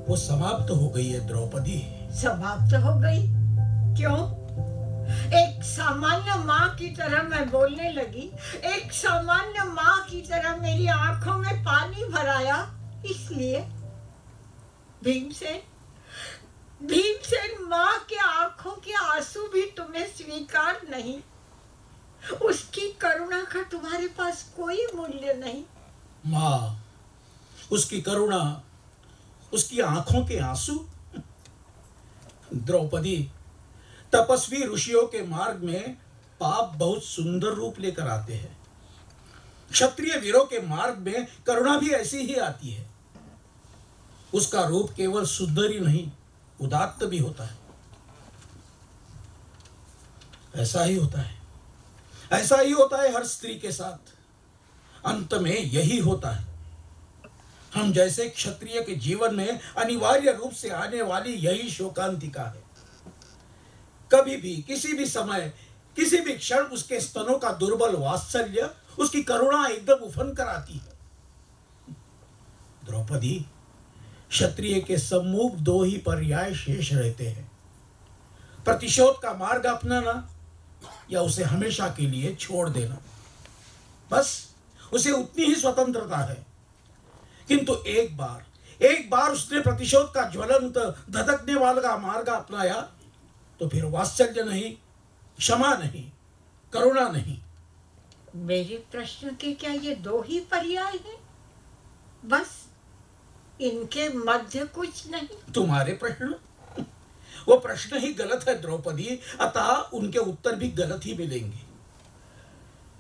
वो समाप्त हो गई है द्रौपदी। समाप्त हो गई? क्यों? एक सामान्य माँ की तरह मैं बोलने लगी, एक सामान्य माँ की तरह मेरी आंखों में पानी भराया, इसलिए। भीमसेन माँ के आंखों के आंसू भी तुम्हें स्वीकार नहीं। उसकी करुणा का तुम्हारे पास कोई मूल्य नहीं। माँ, उसकी करुणा, उसकी आंखों के आंसू। द्रौपदी, तपस्वी ऋषियों के मार्ग में पाप बहुत सुंदर रूप लेकर आते हैं। क्षत्रिय वीरों के मार्ग में करुणा भी ऐसी ही आती है। उसका रूप केवल सुंदर ही नहीं, उदात्त भी होता है। ऐसा ही होता है हर स्त्री के साथ। अंत में यही होता है। हम जैसे क्षत्रिय के जीवन में अनिवार्य रूप से आने वाली यही शोकांतिका है। कभी भी, किसी भी समय, किसी भी क्षण उसके स्तनों का दुर्बल वात्सल्य, उसकी करुणा एकदम उफन कर आती है। द्रौपदी, क्षत्रिय के सम्मुख दो ही पर्याय शेष रहते हैं: प्रतिशोध का मार्ग अपनाना या उसे हमेशा के लिए छोड़ देना। बस उसे उतनी ही स्वतंत्रता है। किंतु एक बार उसने प्रतिशोध का ज्वलंत धधकने वाला मार्ग अपनाया तो फिर वात्सल्य नहीं, क्षमा नहीं, करुणा नहीं। मेरे प्रश्न के क्या ये दो ही पर्याय हैं? बस इनके मध्य कुछ नहीं? तुम्हारे प्रश्न, वो प्रश्न ही गलत है द्रौपदी, अतः उनके उत्तर भी गलत ही मिलेंगे।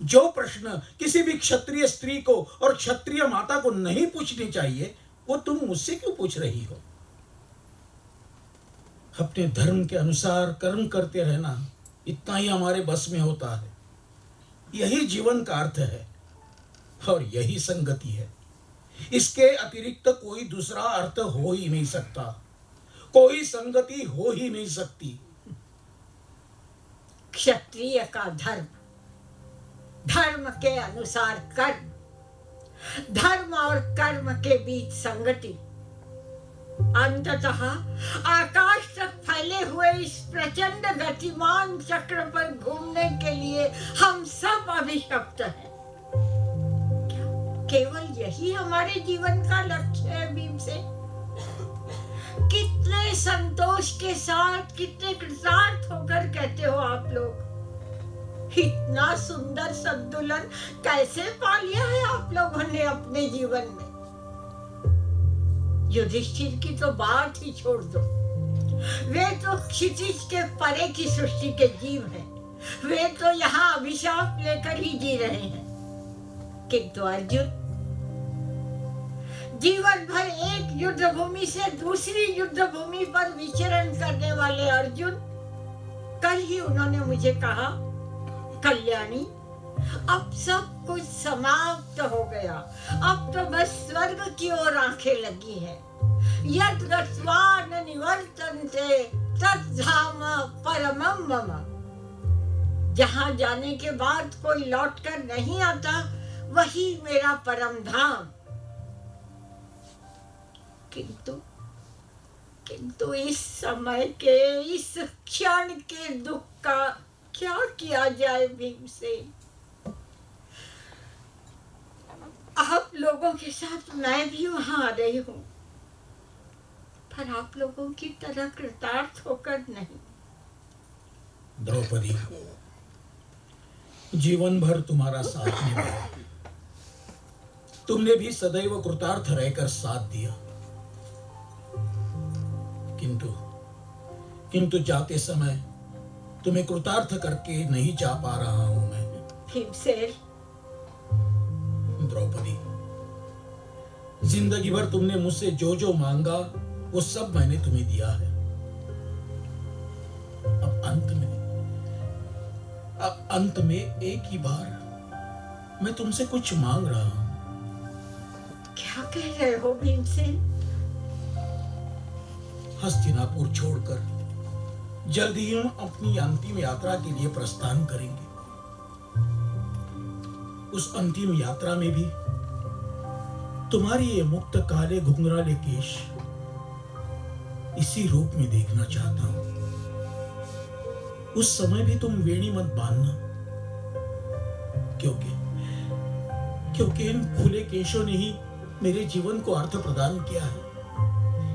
जो प्रश्न किसी भी क्षत्रिय स्त्री को और क्षत्रिय माता को नहीं पूछनी चाहिए, वो तुम मुझसे क्यों पूछ रही हो? अपने धर्म के अनुसार कर्म करते रहना, इतना ही हमारे बस में होता है। यही जीवन का अर्थ है और यही संगति है। इसके अतिरिक्त कोई दूसरा अर्थ हो ही नहीं सकता, कोई संगति हो ही नहीं सकती। क्षत्रिय का धर्म, धर्म के अनुसार कर्म, धर्म और कर्म के बीच संगति। अंततः आकाश तक फैले हुए इस प्रचंड गतिमान चक्र पर घूमने के लिए हम सब अभिशप्त हैं। केवल यही हमारे जीवन का लक्ष्य है भीमसेन? कितने संतोष के साथ, कितने कृतार्थ होकर कहते हो आप लोग। इतना सुंदर संतुलन कैसे पा लिया है आप लोगों ने अपने जीवन में? युधिष्ठिर की तो बात ही छोड़ दो, वे तो क्षितिज के परे की सृष्टि के जीव हैं। वे तो यहाँ अभिशाप लेकर ही जी रहे हैं। किंतु अर्जुन, जीवन भर एक युद्ध भूमि से दूसरी युद्ध भूमि पर विचरण करने वाले अर्जुन, कल ही उन्होंने मुझे कहा, कल्याणी, अब सब कुछ समाप्त हो गया, अब तो बस स्वर्ग की ओर आंखें लगी हैं। यद् गत्वा न निवर्तन्ते तद्धाम परमं मम। जहां जाने के बाद कोई लौटकर नहीं आता, वही मेरा परम धाम। किंतु इस समय के, इस क्षण के दुख का क्या किया जाए भीमसेन? आप लोगों के साथ मैं भी वहां आ रही हूं, पर आप लोगों की तरह कृतार्थ होकर नहीं। द्रौपदी, जीवन भर तुम्हारा साथ निभाया, तुमने भी सदैव कृतार्थ रहकर साथ दिया, किंतु जाते समय तुम्हें कृतार्थ करके नहीं जा पा रहा हूं मैं। भीमसेन, द्रौपदी, जिंदगी भर तुमने मुझसे जो जो मांगा वो सब मैंने तुम्हें दिया है। अब अंत में एक ही बार मैं तुमसे कुछ मांग रहा हूं। क्या कह रहे हो भीमसेन? हस्तिनापुर छोड़कर जल्द ही हम अपनी अंतिम यात्रा के लिए प्रस्थान करेंगे। उस अंतिम यात्रा में भी तुम्हारी ये मुक्त काले घुंघराले केश इसी रूप में देखना चाहता हूं। उस समय भी तुम वेणी मत बांधना, क्योंकि इन खुले केशों ने ही मेरे जीवन को अर्थ प्रदान किया है।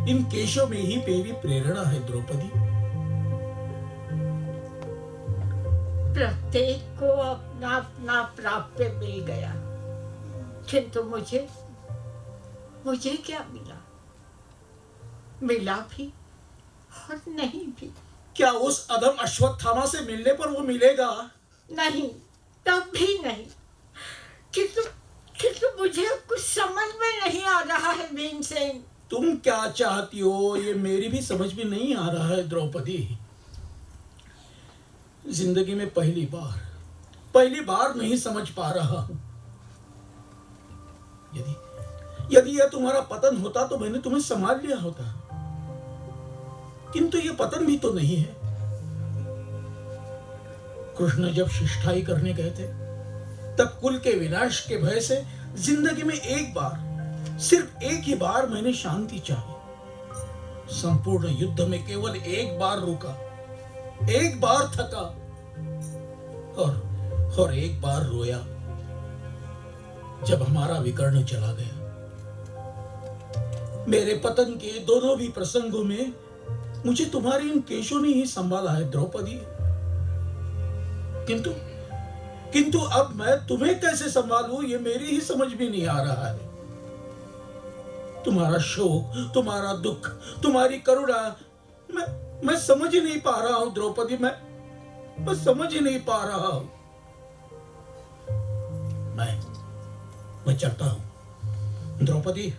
इन केशों में ही मेरी प्रेरणा है द्रौपदी। प्रत्येक को अपना अपना प्राप्य मिल गया, किंतु मुझे क्या मिला? मिला भी और नहीं भी। क्या उस अधम अश्वत्थामा से मिलने पर वो मिलेगा? नहीं, तब भी नहीं। किंतु मुझे कुछ समझ में नहीं आ रहा है भीमसेन। तुम क्या चाहती हो ये मेरी भी समझ में नहीं आ रहा है द्रौपदी। जिंदगी में पहली बार नहीं समझ पा रहा हूं। यदि यह तुम्हारा पतन होता तो मैंने तुम्हें संभाल लिया होता, किंतु यह पतन भी तो नहीं है। कृष्ण जब शिष्टाई करने गए थे तब कुल के विनाश के भय से जिंदगी में सिर्फ एक ही बार मैंने शांति चाही। संपूर्ण युद्ध में केवल एक बार रुका, एक बार थका और एक बार रोया जब हमारा विकर्ण चला गया। मेरे पतन के दोनों भी प्रसंगों में मुझे तुम्हारी इन केशों ने ही संभाला है द्रौपदी। किंतु अब मैं तुम्हें कैसे संभालूं ये मेरी ही समझ में नहीं आ रहा है। तुम्हारा शोक, तुम्हारा दुख, तुम्हारी करुणा मैं समझ ही नहीं पा रहा हूं द्रौपदी। मैं समझ ही नहीं पा रहा हूं। मैं चलता हूं द्रौपदी,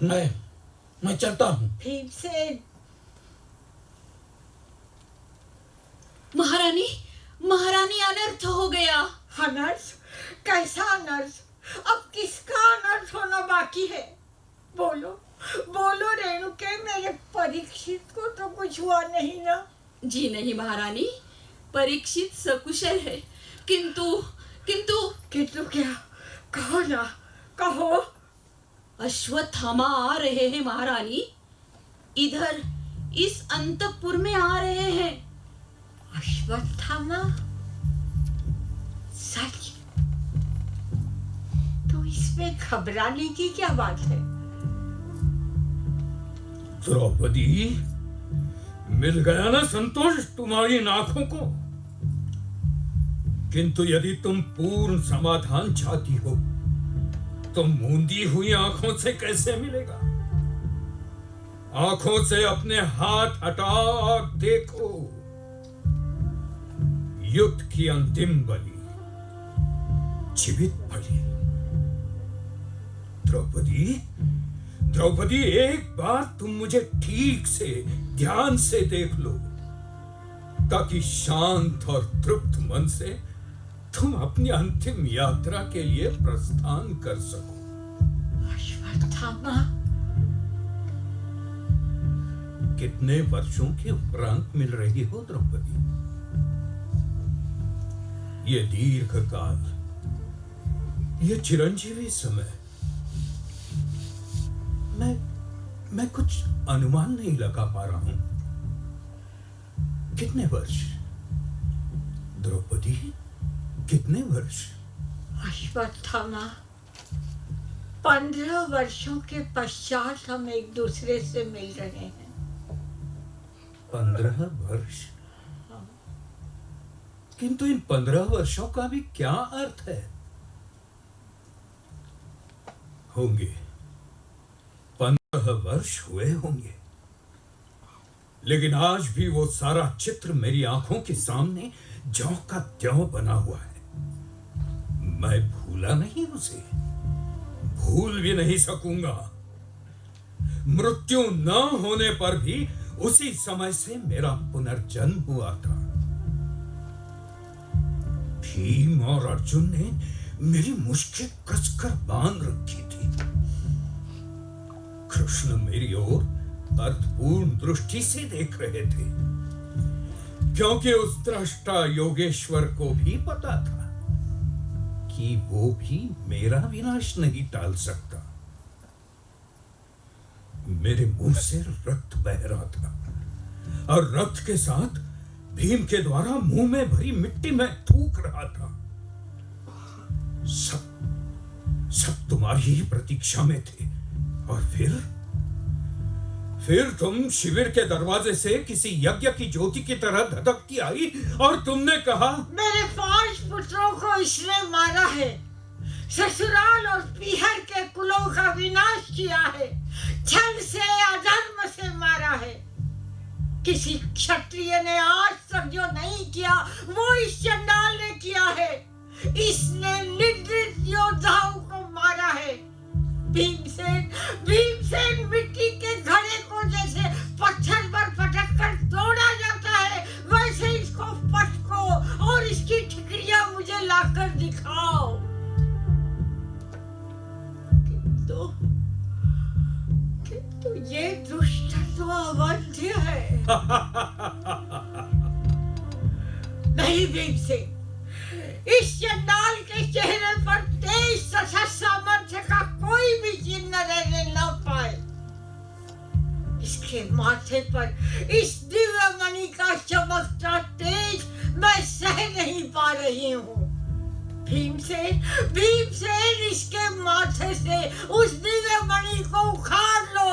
मैं चलता हूं। भीमसेन, महारानी अनर्थ हो गया। अनर्थ? कैसा अनर्थ? अब किसका अनर्थ होना बाकी है? बोलो रेणुके, मेरे परीक्षित को तो कुछ हुआ नहीं ना? जी नहीं महारानी, परीक्षित सकुशल है, किंतु क्या? कहो ना, कहो। अश्वत्थामा आ रहे हैं महारानी, इधर इस अंतपुर में आ रहे हैं। अश्वत्थामा? सच? तो इसमें घबराने की क्या बात है? द्रौपदी, मिल गया ना संतोष तुम्हारी इन आंखों को। किंतु यदि तुम पूर्ण समाधान चाहती हो तो मूंदी हुई आंखों से कैसे मिलेगा? आंखों से अपने हाथ हटा और देखो। युद्ध की अंतिम बलि जीवित पड़ी। द्रौपदी, एक बार तुम मुझे ठीक से ध्यान से देख लो, ताकि शांत और तृप्त मन से तुम अपनी अंतिम यात्रा के लिए प्रस्थान कर सको। अश्वत्थामा? कितने वर्षों के उपरांत मिल रही हो द्रौपदी? ये दीर्घ काल, ये चिरंजीवी समय, मैं कुछ अनुमान नहीं लगा पा रहा हूं। कितने वर्ष द्रौपदी, कितने वर्ष? अश्वत्थामा, 15 वर्षों के पश्चात हम एक दूसरे से मिल रहे हैं। 15 वर्ष? किंतु इन 15 वर्षों का भी क्या अर्थ है? होंगे 15 वर्ष हुए होंगे, लेकिन आज भी वो सारा चित्र मेरी आंखों के सामने ज्यों का त्यों बना हुआ है। मैं भूला नहीं उसे, भूल भी नहीं सकूंगा। मृत्यु न होने पर भी उसी समय से मेरा पुनर्जन्म हुआ था। भीम और अर्जुन ने मेरी मुश्किल कसकर बांध रखी थी। कृष्ण मेरी ओर अर्थपूर्ण दृष्टि से देख रहे थे, क्योंकि उस दृष्टा योगेश्वर को भी पता था कि वो भी मेरा विनाश नहीं टाल सकता। मेरे मुंह से रक्त बह रहा था और रक्त के साथ भीम के द्वारा मुंह में भरी मिट्टी में थूक रहा था। सब तुम्हारी ही प्रतीक्षा में थे, और फिर तुम शिविर के दरवाजे से किसी यज्ञ की ज्योति की तरह धधकती आई और तुमने कहा, मेरे 5 पुत्रों को इसने मारा है, ससुराल और पीहर के कुलों का विनाश किया है, छल से अधर्म से मारा है। किसी क्षत्रिय ने आज तक जो नहीं किया वो इस चंडाल ने किया है। इसने निर्दयी योद्धाओं को मारा है। भीमसेन मिट्टी के घड़े को जैसे पत्थर पर पटक कर तोड़ा जाता है, वैसे इसको पटको और इसकी ठिकरियां मुझे लाकर दिखाओ। किंतु ये दुष्ट तो अवध्य है। नहीं भीमसेन, इस चंडाल के चेहरे पर तेज तथा सामर्थ्य का कोई भी चिन्ह रहने न पाए। इसके माथे पर इस दिव्य मणि का चमकता तेज मैं सह नहीं पा रही हूँ। भीमसेन इसके माथे से उस दिव्य मणि को उखाड़ लो।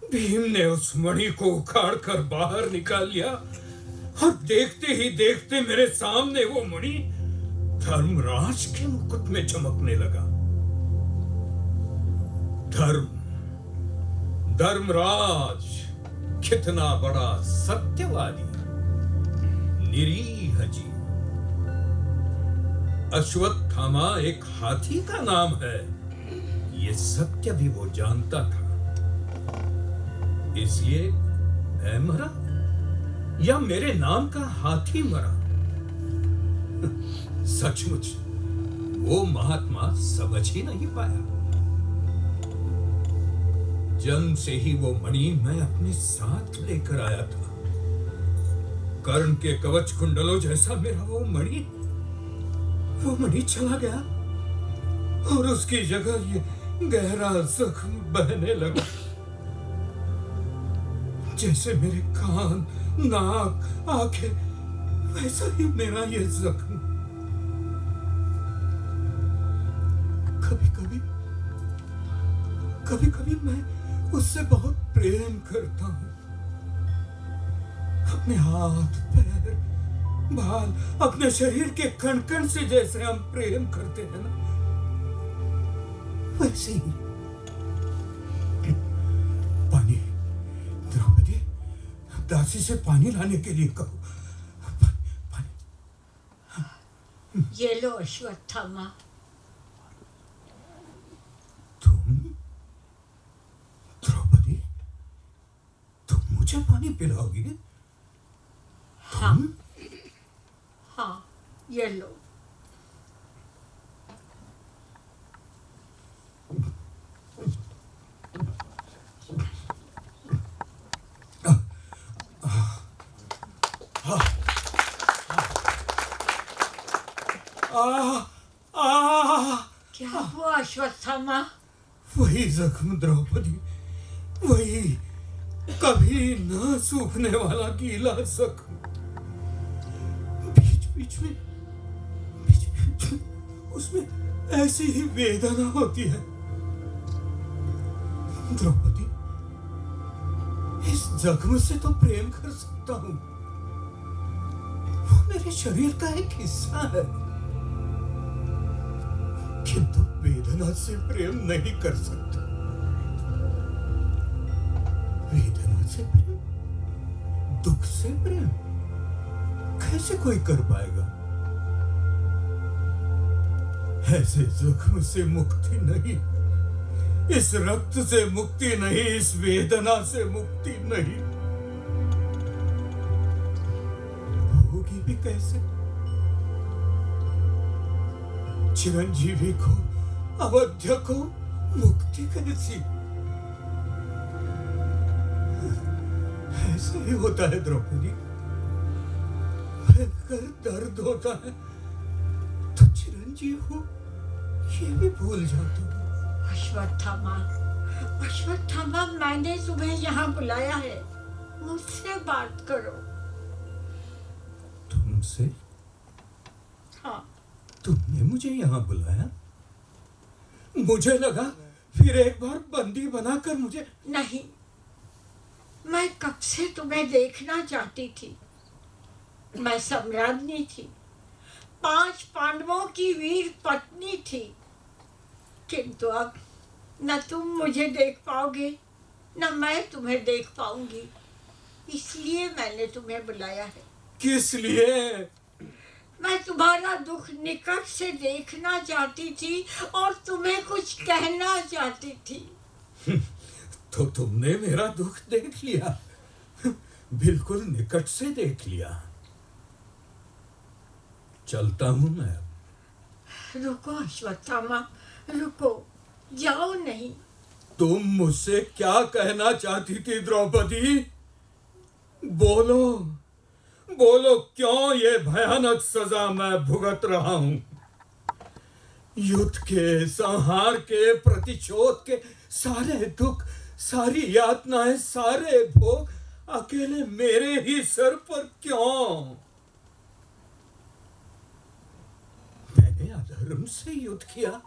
भीम ने उस मणि को उखाड़ कर बाहर निकाल लिया, और देखते ही देखते मेरे सामने वो मणि धर्मराज के मुकुट में चमकने लगा। धर्मराज कितना बड़ा सत्यवादी, निरीह जीव। अश्वत्थामा एक हाथी का नाम है, ये सत्य भी वो जानता था। इसलिए मैं मरा या मेरे नाम का हाथी मरा? सचमुच वो महात्मा समझ ही नहीं पाया। जन्म से ही वो मणि मैं अपने साथ लेकर आया था। कर्ण के कवच कुंडलों जैसा मेरा वो मणि चला गया, और उसकी जगह ये गहरा जख्म बहने लगा। जैसे मेरे कान, नाक, आंखें, वैसा ही मेरा ये जख्म। कभी मैं उससे बहुत प्रेम करता हूँ। अपने हाथ, पैर, बाल, अपने शरीर के कण कण से जैसे हम प्रेम करते हैं ना, वैसे ही। पानी, द्रौपदी, दासी से पानी लाने के लिए कहो। पानी। ये लो अश्वत्थामा। मुझे पानी पिलाओगी? हाँ, ये लो। हाँ, अश्वत्थामा? वही जख्म द्रौपदी, वही कभी न सूखने वाला गीला जख्म। बीच बीच में उसमें ऐसी ही वेदना होती है। द्रौपदी, इस जख्म से तो प्रेम कर सकता हूं, वो मेरे शरीर का एक हिस्सा है, किंतु वेदना से प्रेम नहीं कर सकता। वेदना से प्रेम, दुख से प्रेम कैसे कोई कर पाएगा? ऐसे जख्म से मुक्ति नहीं, इस रक्त से मुक्ति नहीं, इस वेदना से मुक्ति नहीं। होगी भी कैसे? चिरंजीवी को, अवध्य को मुक्ति कैसी? ऐसा ही होता है द्रौपदी, भयंकर दर्द होता है तो चिरंजीव हो ये भी भूल जाता हूँ। अश्वत्थामा, अश्वत्थामा, मैंने तुम्हें यहाँ बुलाया है, मुझसे बात करो। तुमसे? हाँ। तुमने मुझे यहाँ बुलाया? मुझे लगा फिर एक बार बंदी बनाकर मुझे। नहीं, मैं कब से तुम्हें देखना चाहती थी। मैं सम्राज्ञी थी, 5 पांडवों की वीर पत्नी थी, किंतु अब न तुम मुझे देख पाओगे न मैं तुम्हें देख पाऊंगी, इसलिए मैंने तुम्हें बुलाया है। किस लिए? मैं तुम्हारा दुख निकट से देखना चाहती थी और तुम्हें कुछ कहना चाहती थी। तो तुमने मेरा दुख देख लिया, बिल्कुल निकट से देख लिया। चलता हूं मैं अब। रुको अश्वत्थामा, रुको, जाओ नहीं। तुम मुझसे क्या कहना चाहती थी द्रौपदी? बोलो बोलो, क्यों ये भयानक सजा मैं भुगत रहा हूं? युद्ध के, संहार के, प्रतिशोध के सारे दुख, सारी यातनाएं, सारे भोग अकेले मेरे ही सर पर क्यों? मैंने अधर्म से युद्ध किया,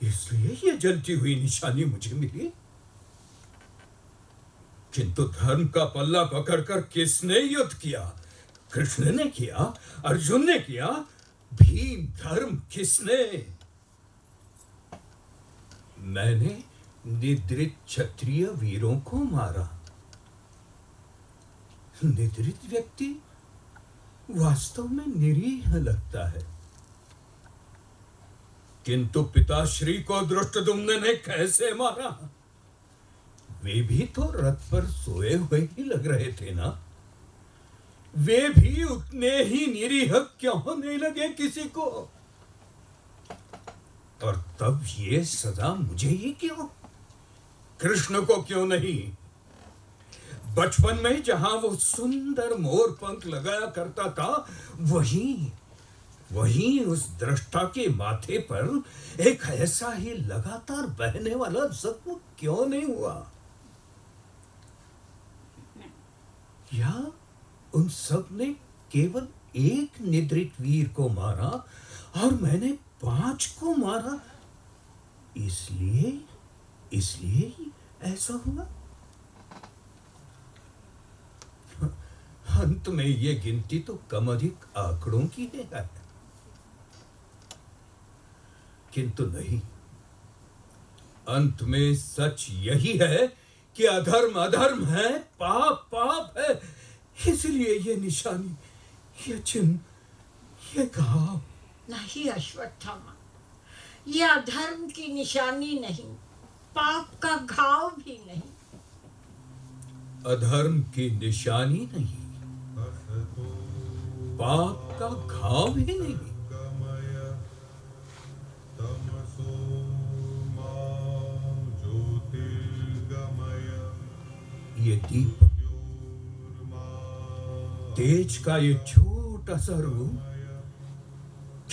इसलिए ये जलती हुई निशानी मुझे मिली। किंतु धर्म का पल्ला पकड़कर किसने युद्ध किया? कृष्ण ने किया, अर्जुन ने किया, भीम धर्म किसने? मैंने निद्रित क्षत्रिय वीरों को मारा। निद्रित व्यक्ति वास्तव में निरीह लगता है, किंतु पिताश्री को धृष्टद्युम्न ने कैसे मारा? वे भी तो रथ पर सोए हुए ही लग रहे थे ना? वे भी उतने ही निरीह क्यों नहीं लगे किसी को? और तब ये सजा मुझे ही क्यों? कृष्ण को क्यों नहीं? बचपन में जहां वो सुंदर मोर पंख लगाया करता था, वहीं उस दृष्टा के माथे पर एक ऐसा ही लगातार बहने वाला जख्म क्यों नहीं हुआ? या उन सब ने केवल एक निद्रित वीर को मारा और मैंने 5 को मारा, इसलिए ऐसा हुआ? अंत में ये गिनती तो कम अधिक आंकड़ों की है, किंतु नहीं, अंत में सच यही है कि अधर्म अधर्म है, पाप पाप है। इसलिए ये निशानी, ये चिन्ह, ये घाव। नहीं अश्वत्थामा, ये अधर्म की निशानी नहीं, पाप का घाव भी नहीं। अधर्म की निशानी नहीं, पाप का घाव भी नहीं। ये दीप, तेज का ये छोटा सा रूप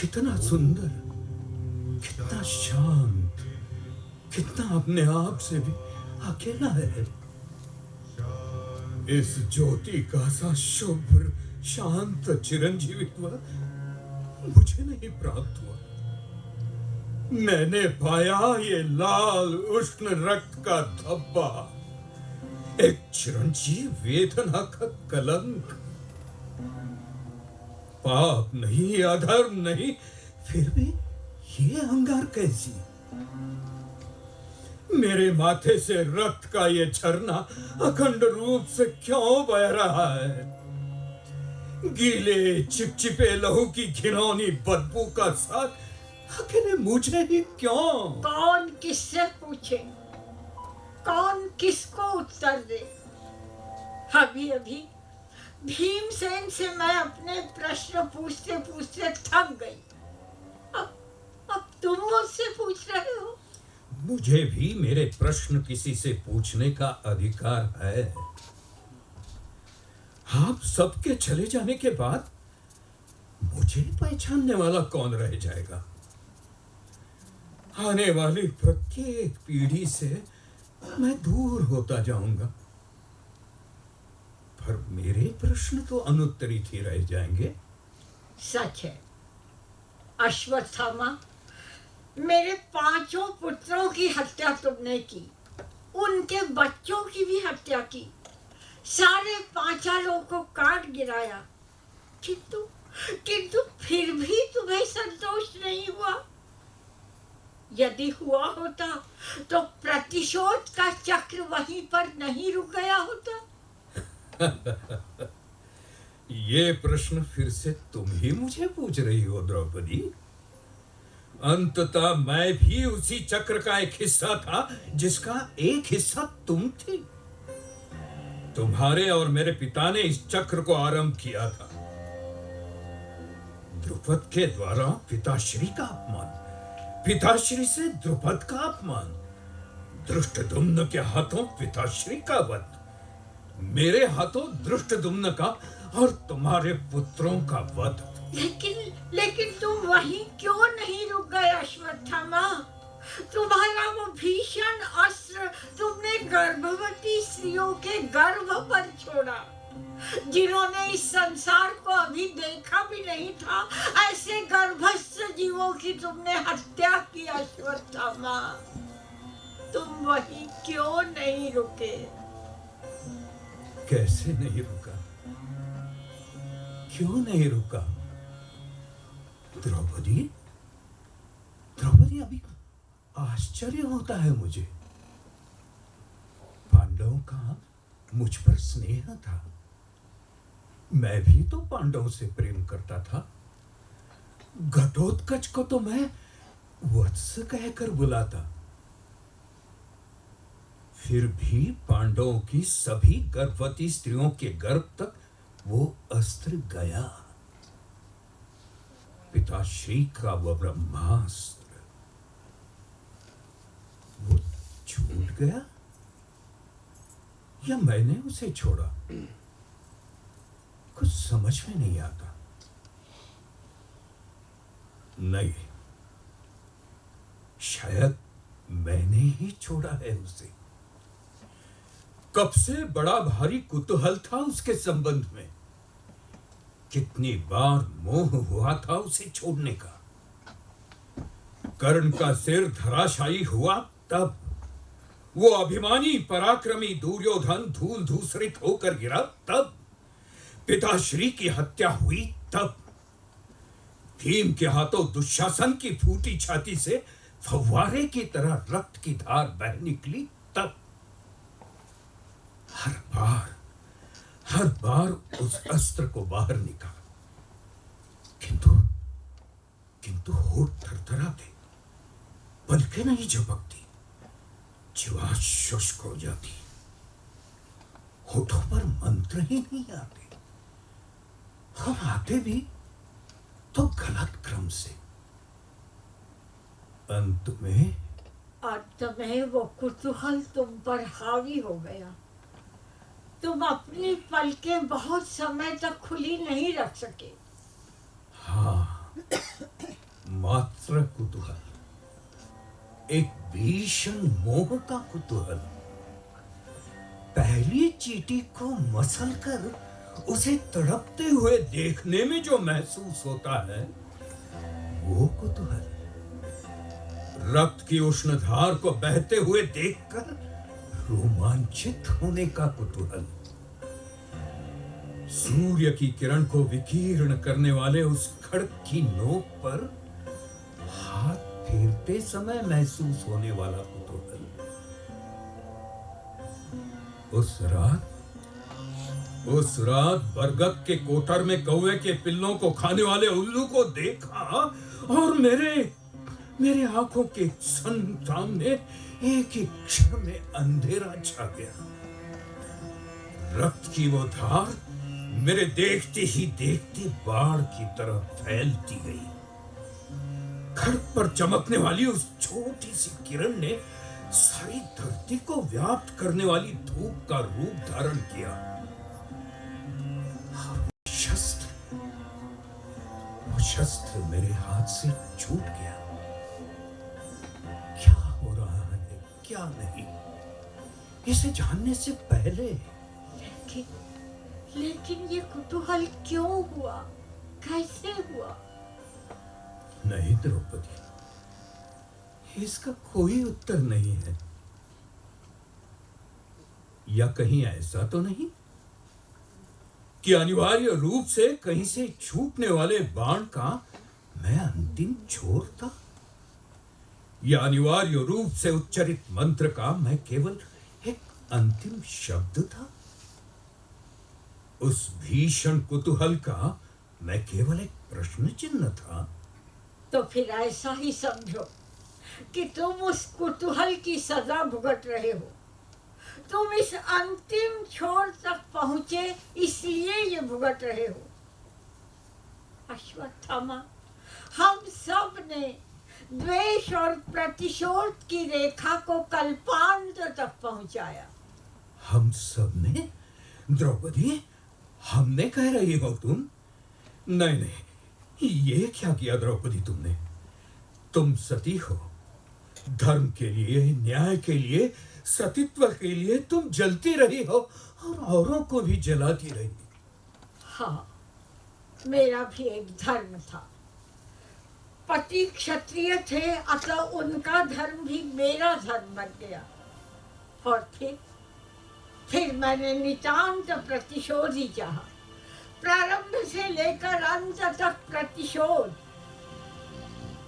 कितना सुंदर, कितना शांत, कितना अपने आप से भी अकेला है। इस ज्योति का सा शुभ्र शांत चिरंजीवित्व मुझे नहीं प्राप्त हुआ। मैंने पाया ये लाल उष्ण रक्त का धब्बा, एक चिरंजीव वेदना का कलंक। पाप नहीं, अधर्म नहीं, फिर भी ये अंगार कैसी? मेरे माथे से रक्त का ये झरना अखंड रूप से क्यों बह रहा है? गीले चिपचिपे लहू की घिनौनी बदबू का साथ अकेले मुझे ही क्यों? कौन किससे पूछे, कौन किसको उत्तर दे? अभी अभी भीमसेन से मैं अपने प्रश्न पूछते पूछते थक गई। अब तुम मुझसे पूछ रहे हो। मुझे भी मेरे प्रश्न किसी से पूछने का अधिकार है। आप सबके चले जाने के बाद मुझे पहचानने वाला कौन रह जाएगा? आने वाली प्रत्येक पीढ़ी से मैं दूर होता जाऊंगा, पर मेरे प्रश्न तो अनुत्तरित ही रह जाएंगे। सच है अश्वत्थामा, मेरे 5 पुत्रों की हत्या तुमने की, उनके बच्चों की भी हत्या की, सारे पांचालों को काट गिराया, किंतु फिर भी तुम्हें संतोष नहीं हुआ। यदि हुआ होता तो प्रतिशोध का चक्र वहीं पर नहीं रुक गया होता। ये प्रश्न फिर से तुम ही मुझे पूछ रही हो द्रौपदी। अंततः मैं भी उसी चक्र का एक हिस्सा था जिसका एक हिस्सा तुम थी। तुम्हारे और मेरे पिता ने इस चक्र को आरंभ किया था। द्रुपद के द्वारा पिताश्री का अपमान, पिताश्री से द्रुपद का अपमान, धृष्टद्युम्न के हाथों पिताश्री का वध, मेरे हाथों धृष्टद्युम्न का और तुम्हारे पुत्रों का वध। लेकिन तुम वहीं क्यों नहीं रुक गए अश्वत्थामा? तुम्हारा वो भीषण अस्त्र तुमने गर्भवती स्त्रियों के गर्भ पर छोड़ा, जिन्होंने इस संसार को अभी देखा भी नहीं था। ऐसे गर्भस्थ जीवों की तुमने हत्या की अश्वत्थामा। तुम वहीं क्यों नहीं रुके? कैसे नहीं रुका? क्यों नहीं रुका? द्रौपदी, अभी आश्चर्य होता है मुझे। पांडवों का मुझ पर स्नेह था, मैं भी तो पांडवों से प्रेम करता था। घटोत्कच को तो मैं वत्स कहकर बुलाता, फिर भी पांडवों की सभी गर्भवती स्त्रियों के गर्भ तक वो अस्त्र गया। पिताश्री का वह ब्रह्मास्त्र वो छूट गया या मैंने उसे छोड़ा? कुछ समझ में नहीं आता। नहीं, शायद मैंने ही छोड़ा है उसे। कब से बड़ा भारी कुतूहल था उसके संबंध में। कितनी बार मोह हुआ था उसे छोड़ने का। कर्ण का सिर धराशायी हुआ तब, वो अभिमानी पराक्रमी दुर्योधन धूल धूसरित होकर गिरा तब, पिताश्री की हत्या हुई तब, भीम के हाथों दुशासन की फूटी छाती से फव्वारे की तरह रक्त की धार बह निकली तब। हर बार उस अस्त्र को बाहर निकाला, किंतु होठ थरथराते, पलकें नहीं झपकती, जीवा शुष्क हो जाती, होठों पर मंत्र ही नहीं आते, हम आते भी तो गलत क्रम से। अंत में वो कुतूहल तुम पर हावी हो गया। तुम अपनी पलकें बहुत समय तक खुली नहीं रख सके। हाँ, मात्र कुतूहल। एक भीषण मोह का कुतूहल। पहली चींटी को मसल कर उसे तड़पते हुए देखने में जो महसूस होता है, वो कुतूहल। रक्त की उष्णधार को बहते हुए देखकर रोमांचित होने का कुतूहल। सूर्य की किरण को विकीर्ण करने वाले उस खड्ग की नोक पर हाथ फेरते समय महसूस होने वाला कुतूहल। उस रात बरगद के कोटर में कौवे के पिल्लों को खाने वाले उल्लू को देखा और मेरे आंखों के सामने एक ही क्षण में अंधेरा छा गया। रक्त की वो धार मेरे देखते ही देखते बाढ़ की तरह फैलती गई। खड्ग पर चमकने वाली उस छोटी सी किरण ने सारी धरती को व्याप्त करने वाली धूप का रूप धारण किया। वो शस्त्र मेरे हाथ से छूट गया। क्या हो रहा है, क्या नहीं, इसे जानने से पहले लेकिन ये कुतूहल क्यों हुआ, कैसे हुआ? नहीं द्रौपदी, इसका कोई उत्तर नहीं है। या कहीं ऐसा तो नहीं कि अनिवार्य रूप से कहीं से छूटने वाले बाण का मैं अंतिम छोर था, या अनिवार्य रूप से उच्चारित मंत्र का मैं केवल एक अंतिम शब्द था। उस भीषण कुतूहल का मैं केवल एक प्रश्न चिन्ह था। तो फिर ऐसा ही समझो कि तुम उस कुतूहल की सजा भुगत रहे हो। तुम इस अंतिम छोर तक पहुंचे इसलिए ये भुगत रहे हो। अश्वत्थामा, हम सब ने द्वेष और प्रतिशोध की रेखा को कल्पांत तक पहुंचाया। हम सब ने? द्रौपदी, हमने कह रही हो तुम? नहीं नहीं, ये क्या किया द्रौपदी तुमने? तुम सती हो, धर्म के लिए, न्याय के लिए, सतीत्व के लिए तुम जलती रही हो और औरों को भी जलाती रही। हाँ, मेरा भी एक धर्म था। पति क्षत्रिय थे, अतः उनका धर्म भी मेरा धर्म बन गया। और फिर मैंने नितांत प्रतिशोध ही चाहा। प्रारंभ से लेकर अंत तक प्रतिशोध।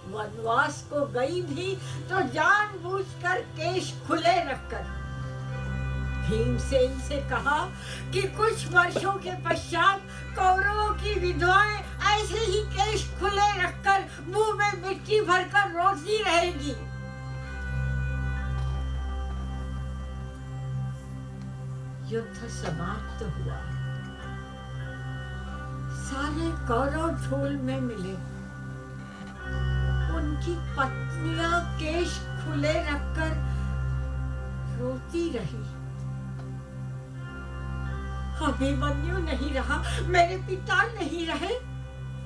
वनवास को गई भी तो जानबूझकर केश खुले रखकर। भीमसेन से कहा कि कुछ वर्षों के पश्चात कौरवों की विधवाएं ऐसे ही केश खुले रखकर मुंह में मिट्टी भरकर रोती रहेगी। युद्ध समाप्त हुआ। सारे कौरव धूल में मिले। उनकी पत्नियां केश खुले रखकर रोती रही। अभिमन्यु नहीं रहा, मेरे पिता नहीं रहे,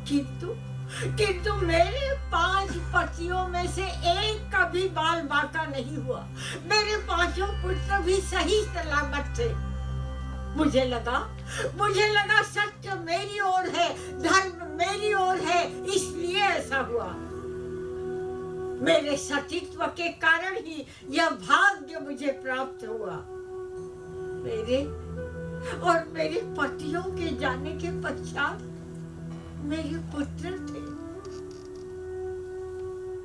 किंतु मेरे 5 पतियों में से एक का भी बाल बाका नहीं हुआ। मेरे 5 पुत्र भी सही सलामत थे। मुझे लगा सत्य मेरी ओर है, धर्म मेरी ओर है, इसलिए ऐसा हुआ। मेरे सतीत्व के कारण ही यह भाग्य मुझे प्राप्त हुआ। मेरे पतियों के जाने के पश्चात मेरे पुत्र थे।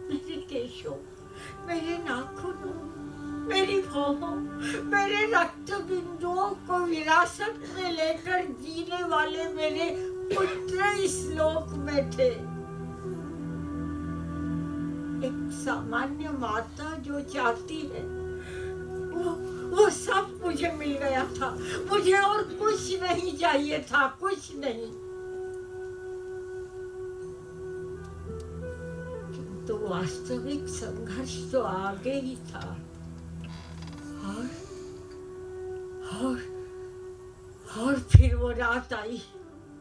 मेरे केशों, मेरे नाखूनों, मेरी भौहों, मेरे रक्त बिंदुओं को विरासत में लेकर जीने वाले मेरे पुत्र इस लोक में थे। एक सामान्य माता जो चाहती है, वो सब मुझे मिल गया था। मुझे और कुछ नहीं चाहिए था, कुछ नहीं। तो वास्तविक संघर्ष तो आगे ही था। और फिर वो रात आई।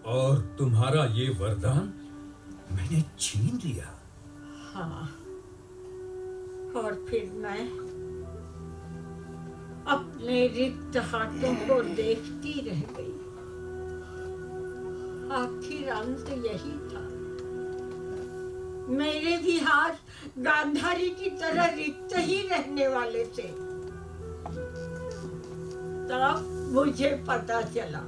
और तुम्हारा ये वरदान मैंने छीन लिया। और फिर मैं अपने रिक्त हाथों को देखती रह गई। आखिर अंत यही था। मेरे भी हाथ गांधारी की तरह रिक्त ही रहने वाले थे। तब मुझे पता चला,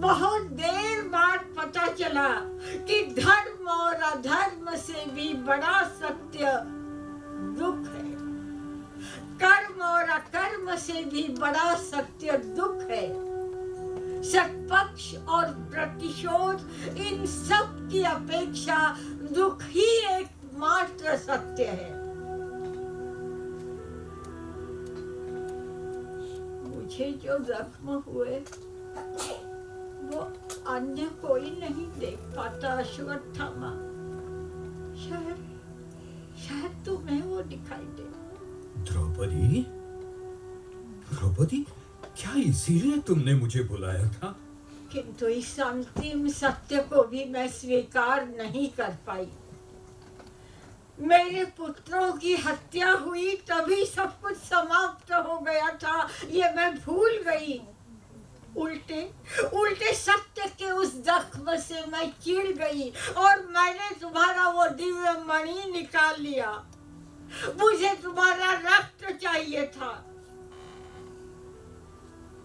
बहुत देर बाद पता चला कि धर्म और अधर्म से भी बड़ा सत्य दुख है। कर्म और अकर्म से भी बड़ा सत्य दुख है। सत्पक्ष और प्रतिशोध, इन सब की अपेक्षा दुख ही एकमात्र सत्य है। मुझे जो जख्म हुए वो अन्य कोई नहीं देख पाता अश्वत्थामा। शायद तुम्हें वो दिखाई दे। द्रौपदी, द्रौपदी, क्या इसीलिए तुमने मुझे बुलाया था? किंतु इस अंतिम सत्य को भी मैं स्वीकार नहीं कर पाई। मेरे पुत्रों की हत्या हुई तभी सब कुछ समाप्त हो गया था, ये मैं भूल गई। उल्टे सत्य के उस जख्म से मैं चिढ़ गई और मैंने तुम्हारा वो दिव्य मणि निकाल लिया। मुझे तुम्हारा रक्त चाहिए था,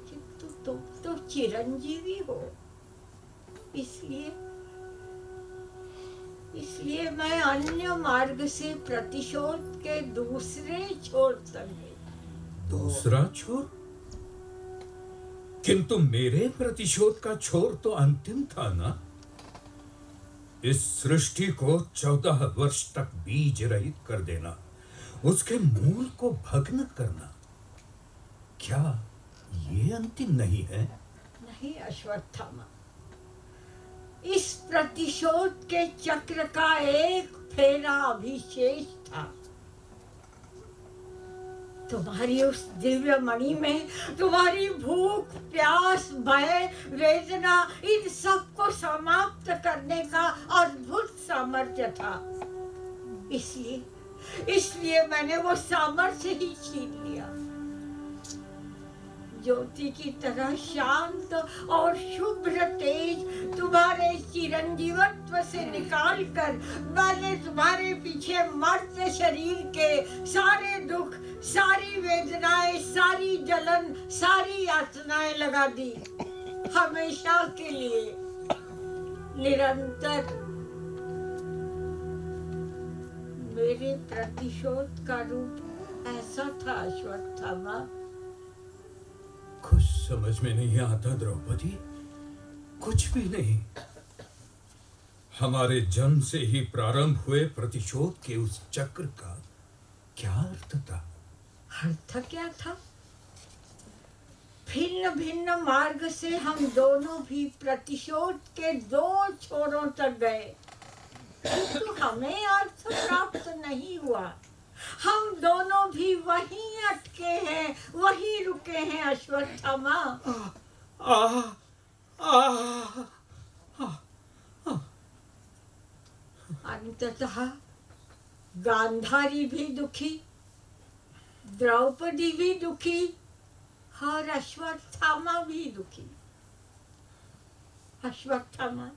किंतु तुम तो चिरंजीवी हो। इसलिए मैं अन्य मार्ग से प्रतिशोध के दूसरे छोर तक गई। दूसरा छोर? किंतु मेरे प्रतिशोध का छोर तो अंतिम था ना। इस सृष्टि को 14 वर्ष तक बीज रहित कर देना, उसके मूल को भग्न करना, क्या ये अंतिम नहीं है? नहीं अश्वत्थामा, इस प्रतिशोध के चक्र का एक फेरा अभिशेष था। तुम्हारी उस दिव्य मणि में तुम्हारी भूख, प्यास, भय, वेदना, इन सब को समाप्त करने का अद्भुत सामर्थ्य था। इसलिए मैंने वो सामर्थ्य ही छीन लिया। ज्योति की तरह शांत और शुभ्र तेज तुम्हारे चिरंजीवत्व से निकालकर मैंने तुम्हारे पीछे मर्त्य शरीर के सारे दुख, सारी वेदनाएं, सारी जलन, सारी यातनाएं लगा दी। हमेशा के लिए, निरंतर। मेरे प्रतिशोध का रूप ऐसा था अश्वत्थामा। कुछ समझ में नहीं आता द्रौपदी, कुछ भी नहीं। हमारे जन्म से ही प्रारंभ हुए प्रतिशोध के उस चक्र का क्या अर्थ था? अर्थ क्या था? भिन्न भिन्न मार्ग से हम दोनों भी प्रतिशोध के 2 छोरों तक गए, किंतु हमें अर्थ प्राप्त नहीं हुआ। हम दोनों भी वहीं अटके हैं, वहीं रुके हैं अश्वत्थामा। अंततः गांधारी भी दुखी, द्रौपदी भी दुखी और अश्वत्थामा भी दुखी। अश्वत्थामा,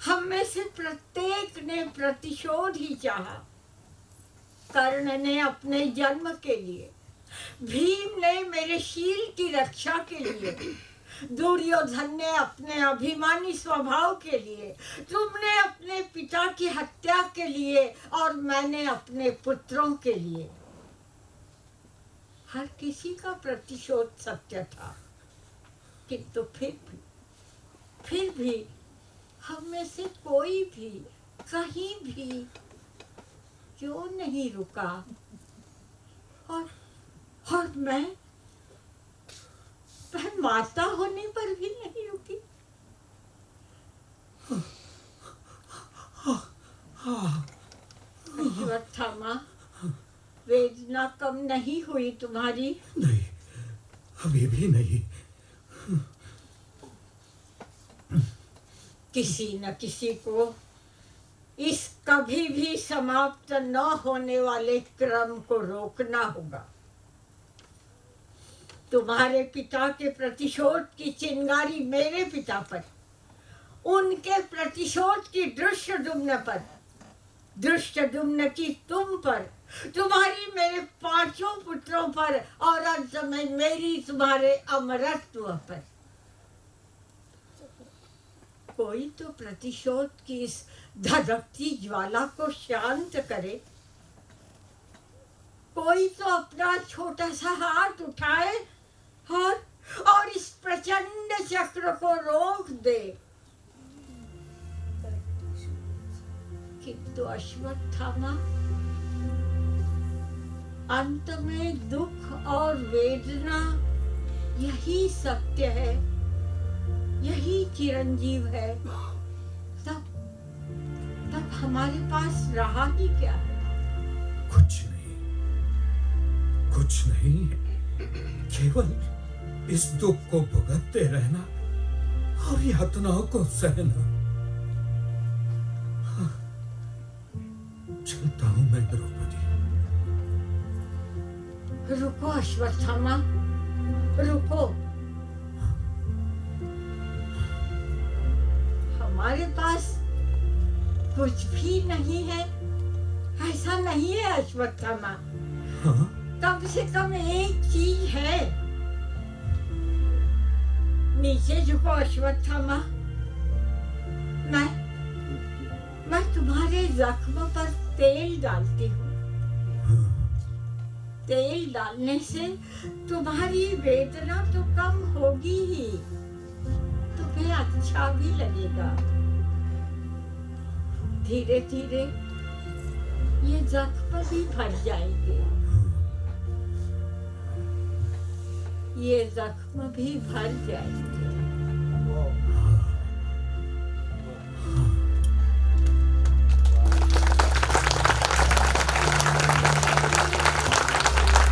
हम में से प्रत्येक ने प्रतिशोध ही चाहा। कर्ण ने अपने जन्म के लिए, भीम ने मेरे शील की रक्षा के लिए, दुर्योधन ने अपने अभिमानी स्वभाव के लिए, तुमने अपने पिता की हत्या के लिए और मैंने अपने पुत्रों के लिए। हर किसी का प्रतिशोध सत्य था, किंतु फिर भी हम में से कोई भी कहीं भी क्यों नहीं रुका? और मैं माता होने पर भी नहीं रुकी। अश्वत्थामा, वेदना कम नहीं हुई तुम्हारी? नहीं, अभी भी नहीं। किसी न किसी को इस कभी भी समाप्त न होने वाले क्रम को रोकना होगा। तुम्हारे पिता के प्रतिशोध की चिंगारी मेरे पिता पर, उनके प्रतिशोध की दृष्टद्युम्न पर, दृष्टद्युम्न की तुम पर, तुम्हारी मेरे 5 पुत्रों पर और अंत में मेरी तुम्हारे अमरत्व पर। कोई तो प्रतिशोध की इस धधकती ज्वाला को शांत करे, कोई तो अपना छोटा सा हाथ उठाए और इस प्रचंड चक्र को रोक दे। किंतु अश्वत्थामा, अंत में दुख और वेदना यही सत्य है, यही चिरंजीव है। तब हमारे पास रहा ही क्या है? कुछ नहीं, कुछ नहीं, केवल इस दुख को भुगतते रहना और यातनाओं को सहना। हाँ, चलता हूं मैं द्रौपदी। रुको अश्वत्थामा, रुको। हमारे पास कुछ भी नहीं है, ऐसा नहीं है अश्वत्थामा। हाँ? कम से कम एक चीज है। नीचे झुको अश्वत्थामा। मैं तुम्हारे जख्म पर तेल डालती हूँ। तेल डालने से तुम्हारी वेदना तो कम होगी ही, तुम्हें अच्छा भी लगेगा। धीरे धीरे ये जख्म भी भर जाएंगे, ये जख्म भी भर जाएंगे।